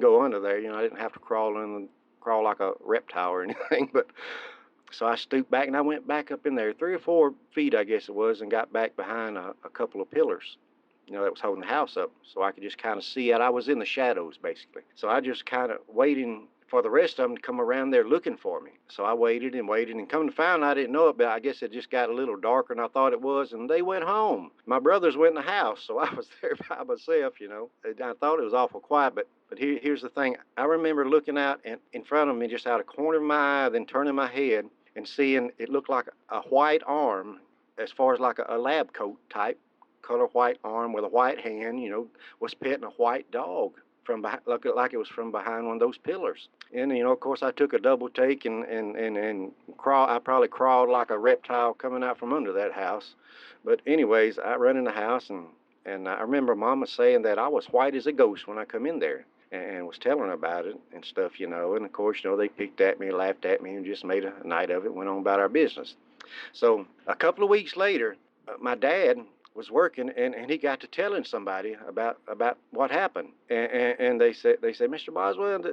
go under there. You know, I didn't have to crawl like a reptile or anything, but so I stooped back and I went back up in there 3 or 4 feet, I guess it was, and got back behind a couple of pillars, you know, that was holding the house up, so I could just kind of see it. I was in the shadows, basically. So I just kind of waiting for the rest of them to come around there looking for me. So I waited, and come to find I didn't know it, but I guess it just got a little darker than I thought it was, and they went home. My brothers went in the house, so I was there by myself, you know. I thought it was awful quiet, but here's the thing. I remember looking out in front of me, just out of the corner of my eye, then turning my head, and seeing it looked like a white arm, as far as like a lab coat type color white arm with a white hand, was petting a white dog from behind, looked like it was from behind one of those pillars. And of course, I took a double take and crawl. I probably crawled like a reptile coming out from under that house. But anyways, I run in the house and I remember Mama saying that I was white as a ghost when I come in there, and was telling her about it and stuff, And of course, they picked at me, laughed at me, and just made a night of it. Went on about our business. So a couple of weeks later, my dad was working, and he got to telling somebody about what happened, and they said, Mr. Boswell,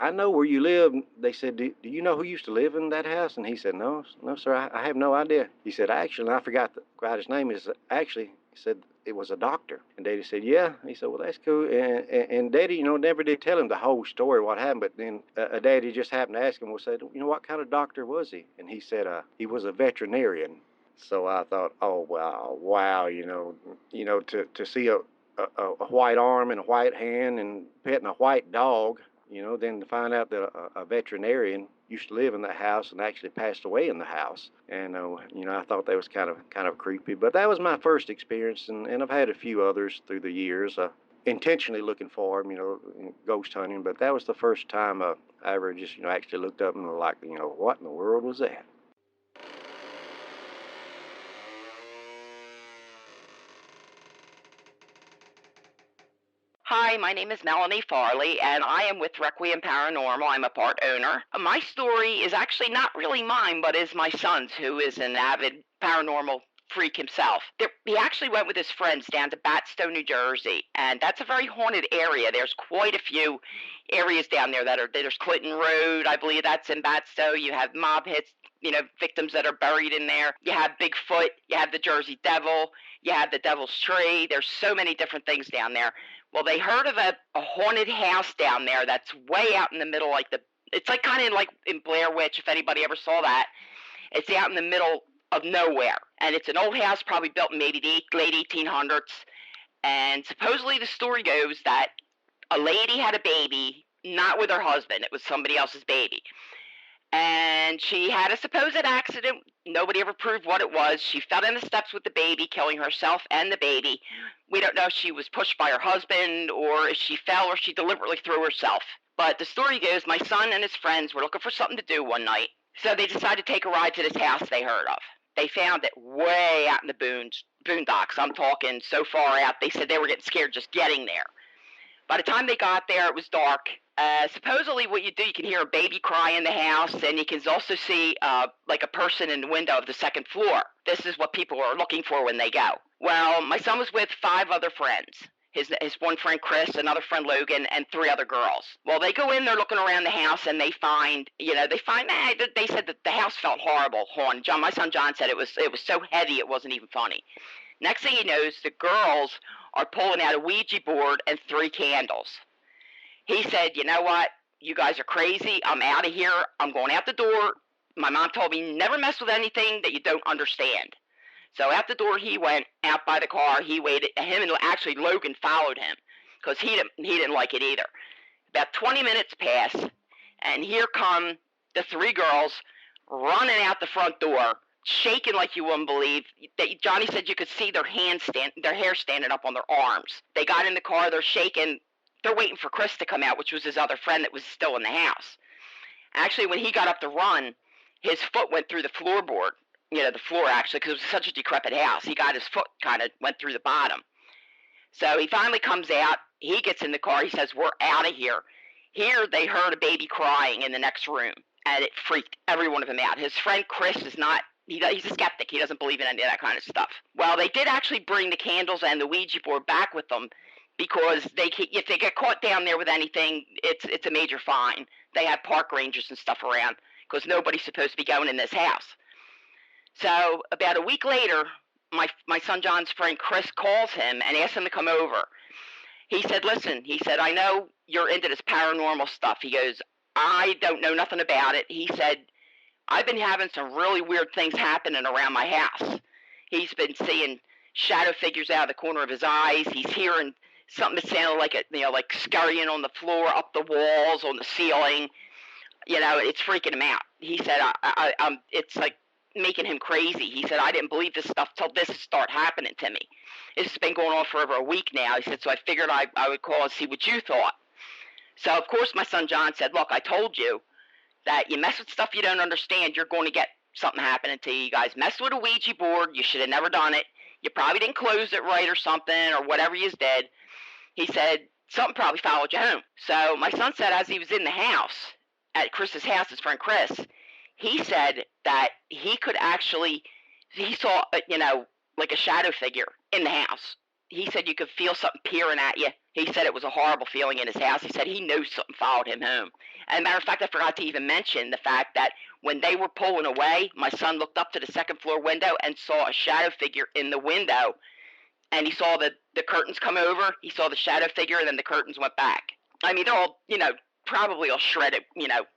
I know where you live. They said, do you know who used to live in that house? And he said, no sir, I have no idea. He said, actually, and I forgot his name is actually. He said it was a doctor. And Daddy said, yeah. He said, well, that's cool. And Daddy, never did tell him the whole story, what happened. But then Daddy just happened to ask him, said, what kind of doctor was he? And he said, he was a veterinarian. So I thought, oh, wow, to see a white arm and a white hand and petting a white dog, then to find out that a veterinarian used to live in that house and actually passed away in the house. And, I thought that was kind of creepy. But that was my first experience, and I've had a few others through the years, intentionally looking for them, ghost hunting. But that was the first time I ever just, actually looked up and was like, what in the world was that? Hi, my name is Melanie Farley, and I am with Requiem Paranormal. I'm a part owner. My story is actually not really mine, but is my son's, who is an avid paranormal freak himself. He actually went with his friends down to Batstow, New Jersey, and that's a very haunted area. There's quite a few areas down there there's Clinton Road, I believe that's in Batstow. You have mob hits, victims that are buried in there. You have Bigfoot, you have the Jersey Devil, you have the Devil's Tree. There's so many different things down there. Well, they heard of a haunted house down there that's way out in the middle, it's like kind of like in Blair Witch, if anybody ever saw that. It's out in the middle of nowhere, and it's an old house, probably built in maybe the late 1800s, and supposedly the story goes that a lady had a baby, not with her husband, it was somebody else's baby, and she had a supposed accident. Nobody ever proved what it was. She fell in the steps with the baby, killing herself and the baby. We don't know if she was pushed by her husband, or if she fell, or she deliberately threw herself. But the story goes, my son and his friends were looking for something to do one night, so they decided to take a ride to this house they heard of. They found it way out in the boondocks. I'm talking so far out, they said they were getting scared just getting there. By the time they got there, it was dark. Supposedly what you do, you can hear a baby cry in the house, and you can also see like a person in the window of the second floor. This is what people are looking for when they go. Well, my son was with 5 other friends. His one friend Chris, another friend Logan, and 3 other girls. Well, they go in, they're looking around the house, and they find, they said that the house felt horrible, haunted. My son John said it was so heavy it wasn't even funny. Next thing he knows, the girls are pulling out a Ouija board and 3 candles. He said, you know what, you guys are crazy, I'm out of here, I'm going out the door. My mom told me never mess with anything that you don't understand. So out the door he went, out by the car, he waited, him and actually Logan followed him, because he didn't like it either. About 20 minutes pass, and here come the 3 girls running out the front door, shaking like you wouldn't believe. Johnny said you could see their hair standing up on their arms. They got in the car, they're shaking. They're waiting for Chris to come out, which was his other friend that was still in the house. Actually, when he got up to run, his foot went through the floorboard, the floor actually, because it was such a decrepit house. His foot kind of went through the bottom. So he finally comes out. He gets in the car. He says, we're out of here. Here they heard a baby crying in the next room, and it freaked every one of them out. His friend Chris is not, he's a skeptic. He doesn't believe in any of that kind of stuff. Well, they did actually bring the candles and the Ouija board back with them, because if they get caught down there with anything, it's a major fine. They have park rangers and stuff around, because nobody's supposed to be going in this house. So about a week later, my son John's friend Chris calls him and asks him to come over. He said, listen, I know you're into this paranormal stuff. He goes, I don't know nothing about it. He said, I've been having some really weird things happening around my house. He's been seeing shadow figures out of the corner of his eyes. He's hearing something that sounded like like scurrying on the floor, up the walls, on the ceiling. You know, it's freaking him out. He said, it's like making him crazy. He said, I didn't believe this stuff till this started happening to me. It's been going on for over a week now. He said, so I figured I would call and see what you thought. So, of course, my son John said, look, I told you that you mess with stuff you don't understand, you're going to get something happening to you. You guys messed with a Ouija board. You should have never done it. You probably didn't close it right or something or whatever you did. He said, something probably followed you home. So my son said as he was in the house, at Chris's house, his friend Chris, he said that he could actually, he saw, like a shadow figure in the house. He said you could feel something peering at you. He said it was a horrible feeling in his house. He said he knew something followed him home. And matter of fact, I forgot to even mention the fact that when they were pulling away, my son looked up to the second floor window and saw a shadow figure in the window. And he saw the curtains come over. He saw the shadow figure, and then the curtains went back. I mean, they're all, probably all shredded,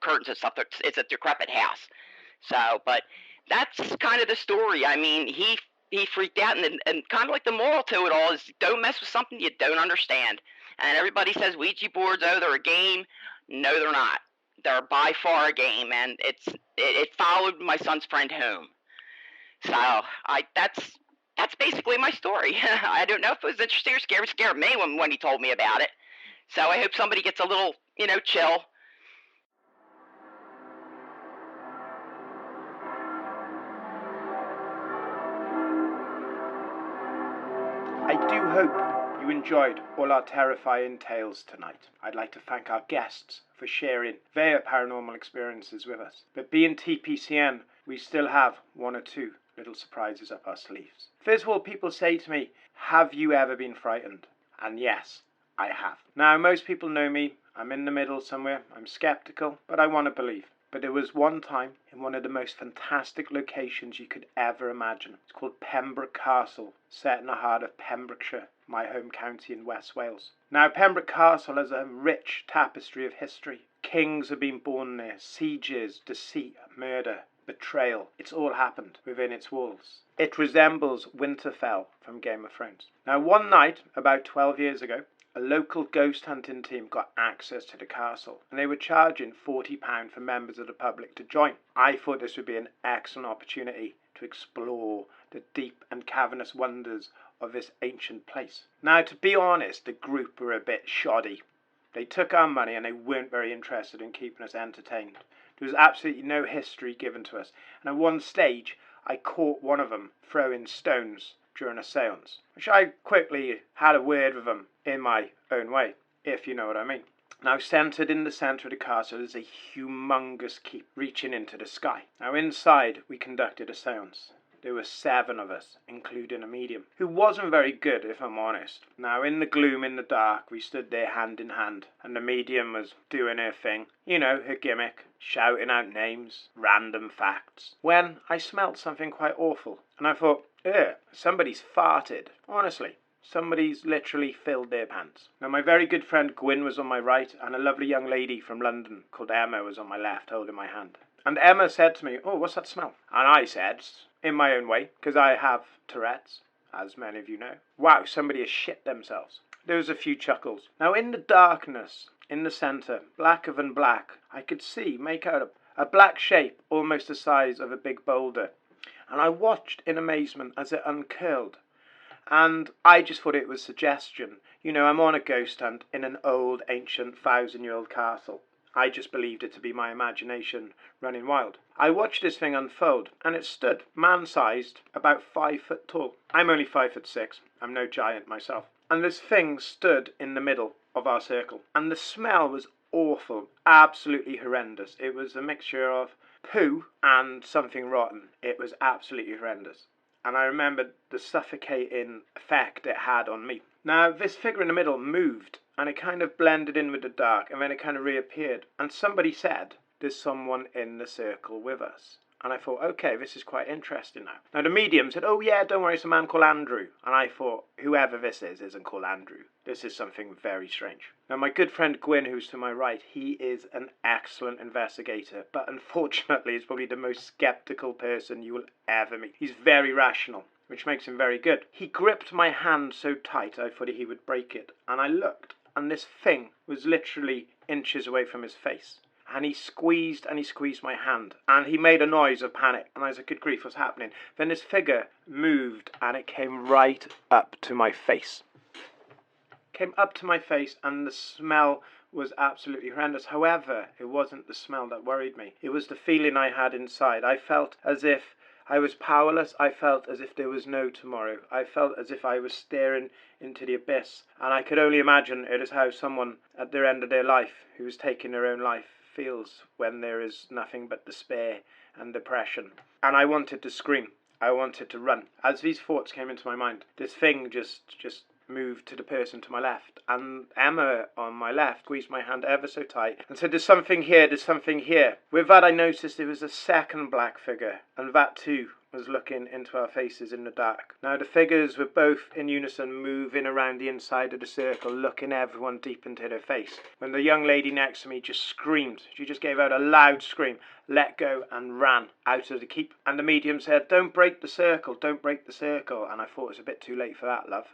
curtains and stuff. It's a decrepit house. So, but that's kind of the story. I mean, he freaked out, and kind of like the moral to it all is don't mess with something you don't understand. And everybody says Ouija boards, oh, they're a game. No, they're not. They're by far a game, and it followed my son's friend home. So that's basically my story. I don't know if it was interesting or scary. It scared me when he told me about it. So I hope somebody gets a little, chill. I do hope you enjoyed all our terrifying tales tonight. I'd like to thank our guests for sharing their paranormal experiences with us. But being TPCN, we still have one or two little surprises up our sleeves. First of all, people say to me, have you ever been frightened? And yes, I have. Now, most people know me. I'm in the middle somewhere. I'm skeptical, but I want to believe. But there was one time in one of the most fantastic locations you could ever imagine. It's called Pembroke Castle, set in the heart of Pembrokeshire, my home county in West Wales. Now, Pembroke Castle has a rich tapestry of history. Kings have been born there, sieges, deceit, murder, betrayal. It's all happened within its walls. It resembles Winterfell from Game of Thrones. Now, one night, about 12 years ago, a local ghost hunting team got access to the castle, and they were charging £40 for members of the public to join. I thought this would be an excellent opportunity to explore the deep and cavernous wonders of this ancient place. Now, to be honest, the group were a bit shoddy. They took our money and they weren't very interested in keeping us entertained. There was absolutely no history given to us, and at one stage I caught one of them throwing stones during a seance, which I quickly had a word with them in my own way, if you know what I mean. Now, centred in the centre of the castle is a humongous keep reaching into the sky. Now, inside we conducted a seance. There were 7 of us, including a medium, who wasn't very good, if I'm honest. Now, in the gloom, in the dark, we stood there hand in hand, and the medium was doing her thing, her gimmick, shouting out names, random facts, when I smelt something quite awful, and I thought, somebody's farted. Honestly, somebody's literally filled their pants. Now, my very good friend Gwyn was on my right, and a lovely young lady from London called Emma was on my left, holding my hand. And Emma said to me, oh, what's that smell? And I said, in my own way, because I have Tourette's, as many of you know, wow, somebody has shit themselves. There was a few chuckles. Now, in the darkness, in the centre, blacker than black, I could make out a black shape almost the size of a big boulder. And I watched in amazement as it uncurled. And I just thought it was suggestion. I'm on a ghost hunt in an old, ancient, 1,000-year-old castle. I just believed it to be my imagination running wild. I watched this thing unfold, and it stood, man-sized, about 5 foot tall. I'm only 5'6". I'm no giant myself. And this thing stood in the middle of our circle. And the smell was awful, absolutely horrendous. It was a mixture of poo and something rotten. It was absolutely horrendous. And I remembered the suffocating effect it had on me. Now, this figure in the middle moved, and it kind of blended in with the dark, and then it kind of reappeared. And somebody said, there's someone in the circle with us. And I thought, okay, this is quite interesting now. Now, the medium said, oh yeah, don't worry, it's a man called Andrew. And I thought, whoever this is isn't called Andrew. This is something very strange. Now, my good friend Gwyn, who's to my right, he is an excellent investigator, but unfortunately he's probably the most skeptical person you will ever meet. He's very rational, which makes him very good. He gripped my hand so tight I thought he would break it, and I looked, and this thing was literally inches away from his face. and he squeezed my hand, and he made a noise of panic, and I was like, good grief, what's happening? Then this figure moved, and it came right up to my face. Came up to my face, and the smell was absolutely horrendous. However, it wasn't the smell that worried me. It was the feeling I had inside. I felt as if I was powerless. I felt as if there was no tomorrow. I felt as if I was staring into the abyss. And I could only imagine it is how someone at their end of their life, who is taking their own life, feels when there is nothing but despair and depression. And I wanted to scream. I wanted to run. As these thoughts came into my mind, this thing just moved to the person to my left, and Emma on my left squeezed my hand ever so tight and said, there's something here, there's something here. With that, I noticed there was a second black figure, and that too was looking into our faces in the dark. Now the figures were both in unison, moving around the inside of the circle, looking everyone deep into their face, when the young lady next to me just screamed. She just gave out a loud scream, let go, and ran out of the keep. And the medium said, don't break the circle, don't break the circle. And I thought it was a bit too late for that, love.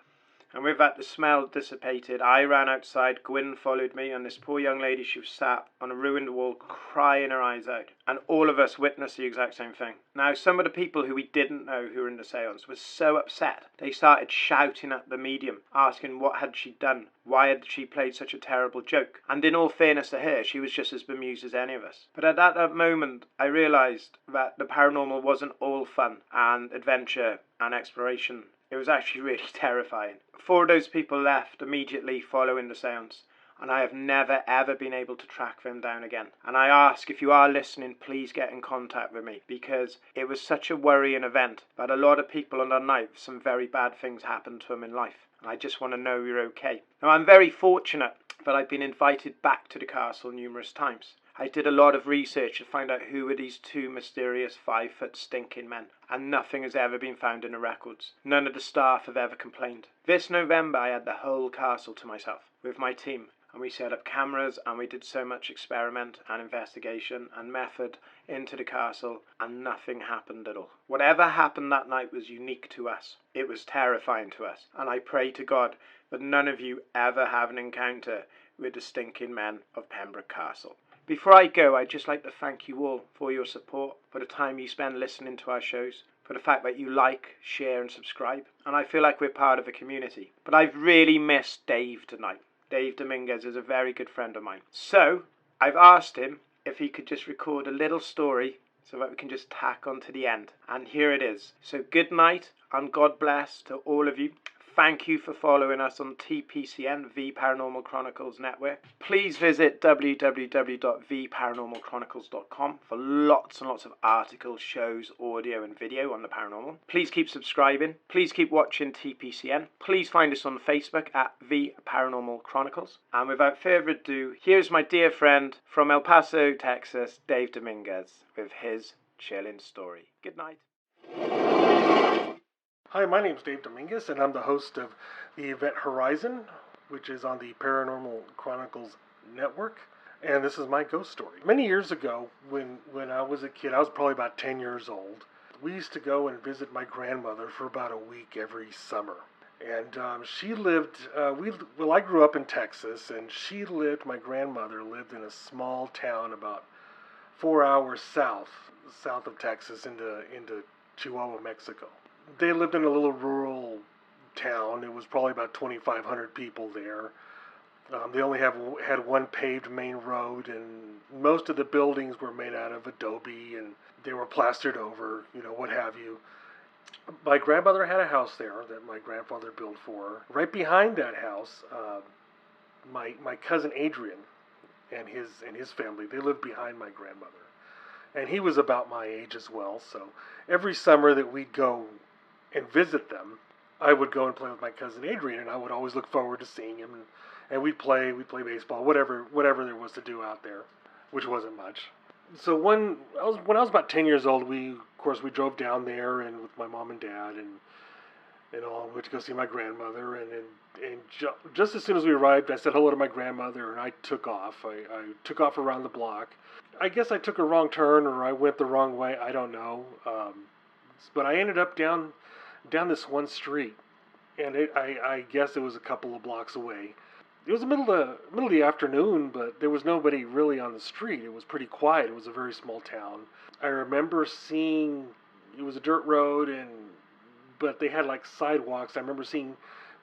And with that, the smell dissipated. I ran outside. Gwyn followed me, and this poor young lady, she was sat on a ruined wall, crying her eyes out. And all of us witnessed the exact same thing. Now, some of the people who we didn't know who were in the seance were so upset. They started shouting at the medium, asking what had she done? Why had she played such a terrible joke? And in all fairness to her, she was just as bemused as any of us. But at that moment, I realised that the paranormal wasn't all fun and adventure and exploration. It was actually really terrifying. 4 of those people left immediately following the seance, and I have never ever been able to track them down again. And I ask, if you are listening, please get in contact with me, because it was such a worrying event that a lot of people on that night, some very bad things happened to them in life. And I just want to know you're okay. Now, I'm very fortunate that I've been invited back to the castle numerous times. I did a lot of research to find out who were these 2 mysterious 5-foot stinking men, and nothing has ever been found in the records. None of the staff have ever complained. This November I had the whole castle to myself with my team, and we set up cameras, and we did so much experiment and investigation and method into the castle, and nothing happened at all. Whatever happened that night was unique to us. It was terrifying to us, and I pray to God that none of you ever have an encounter with the stinking men of Pembroke Castle. Before I go, I'd just like to thank you all for your support, for the time you spend listening to our shows, for the fact that you like, share and subscribe, and I feel like we're part of a community. But I've really missed Dave tonight. Dave Dominguez is a very good friend of mine. So, I've asked him if he could just record a little story so that we can just tack on to the end. And here it is. So good night and God bless to all of you. Thank you for following us on TPCN, the Paranormal Chronicles Network. Please visit www.theparanormalchronicles.com for lots and lots of articles, shows, audio and video on the paranormal. Please keep subscribing. Please keep watching TPCN. Please find us on Facebook at The Paranormal Chronicles. And without further ado, here's my dear friend from El Paso, Texas, Dave Dominguez, with his chilling story. Good night. Hi, my name's Dave Dominguez, and I'm the host of the Event Horizon, which is on the Paranormal Chronicles Network, and this is my ghost story. Many years ago, when I was a kid, I was probably about 10 years old, we used to go and visit my grandmother for about a week every summer. And she lived, I grew up in Texas, and my grandmother lived in a small town about 4 hours south of Texas into Chihuahua, Mexico. They lived in a little rural town. It was probably about 2,500 people there. They only had one paved main road, and most of the buildings were made out of adobe, and they were plastered over, what have you. My grandmother had a house there that my grandfather built for her. Right behind that house, my cousin Adrian and his family, they lived behind my grandmother. And he was about my age as well, so every summer that we'd go and visit them, I would go and play with my cousin Adrian, and I would always look forward to seeing him, and we'd play baseball, whatever there was to do out there, which wasn't much. So when I was about 10 years old, we drove down there, and with my mom and dad, and all, we went to go see my grandmother, and just as soon as we arrived, I said hello to my grandmother, and I took off. I took off around the block. I guess I took a wrong turn, or I went the wrong way, I don't know. But I ended up down this one street, and I guess it was a couple of blocks away. it was the middle of the afternoon, but there was nobody really on the street. It was pretty quiet. It was a very small town. I remember seeing, it was a dirt road, but they had like sidewalks. I remember seeing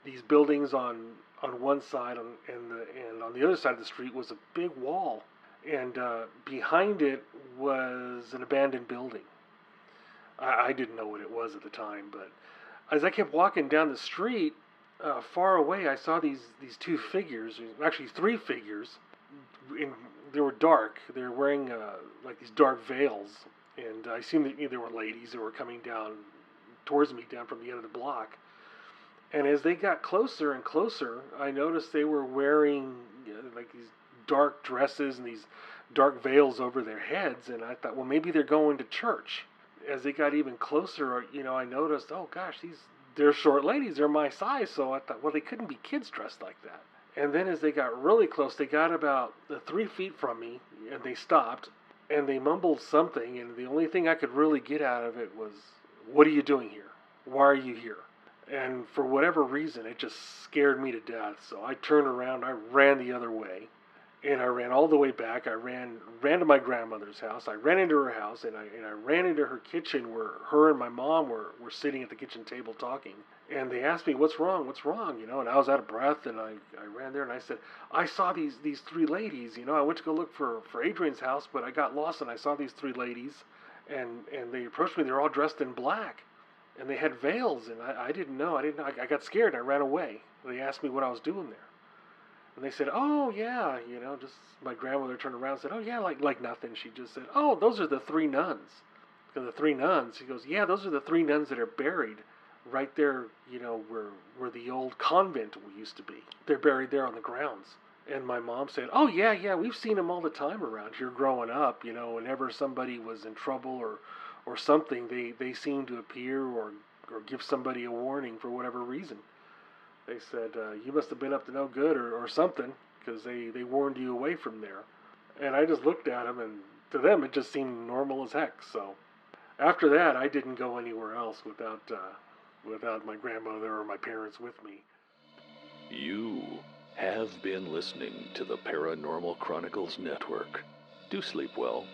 these buildings on one side, and on the other side of the street was a big wall, and behind it was an abandoned building. I didn't know what it was at the time, but as I kept walking down the street, far away, I saw these two figures, actually three figures. They were dark. They were wearing like these dark veils, and I assumed that they were ladies that were coming down towards me, down from the end of the block. And as they got closer and closer, I noticed they were wearing like these dark dresses and these dark veils over their heads, and I thought, well, maybe they're going to church. As they got even closer, I noticed, oh gosh, they're short ladies, they're my size, so I thought, well, they couldn't be kids dressed like that. And then as they got really close, they got about 3 feet from me, and they stopped, and they mumbled something, and the only thing I could really get out of it was, what are you doing here? Why are you here? And for whatever reason, it just scared me to death, so I turned around, I ran the other way. And I ran all the way back. I ran to my grandmother's house. I ran into her house, and I ran into her kitchen where her and my mom were sitting at the kitchen table talking. And they asked me, what's wrong? And I was out of breath, and I ran there, and I said, I saw these three ladies. I went to go look for Adrian's house, but I got lost, and I saw these three ladies, and they approached me. They were all dressed in black, and they had veils, and I didn't know. I got scared, and I ran away. They asked me what I was doing there. And they said, oh, yeah, just my grandmother turned around and said, oh, yeah, like nothing. She just said, oh, those are the three nuns. Because the three nuns, he goes, yeah, those are the three nuns that are buried right there, where the old convent used to be. They're buried there on the grounds. And my mom said, oh, yeah, we've seen them all the time around here growing up. Whenever somebody was in trouble or something, they seemed to appear or give somebody a warning for whatever reason. They said, you must have been up to no good or something, because they warned you away from there. And I just looked at them, and to them it just seemed normal as heck. So after that, I didn't go anywhere else without my grandmother or my parents with me. You have been listening to the Paranormal Chronicles Network. Do sleep well.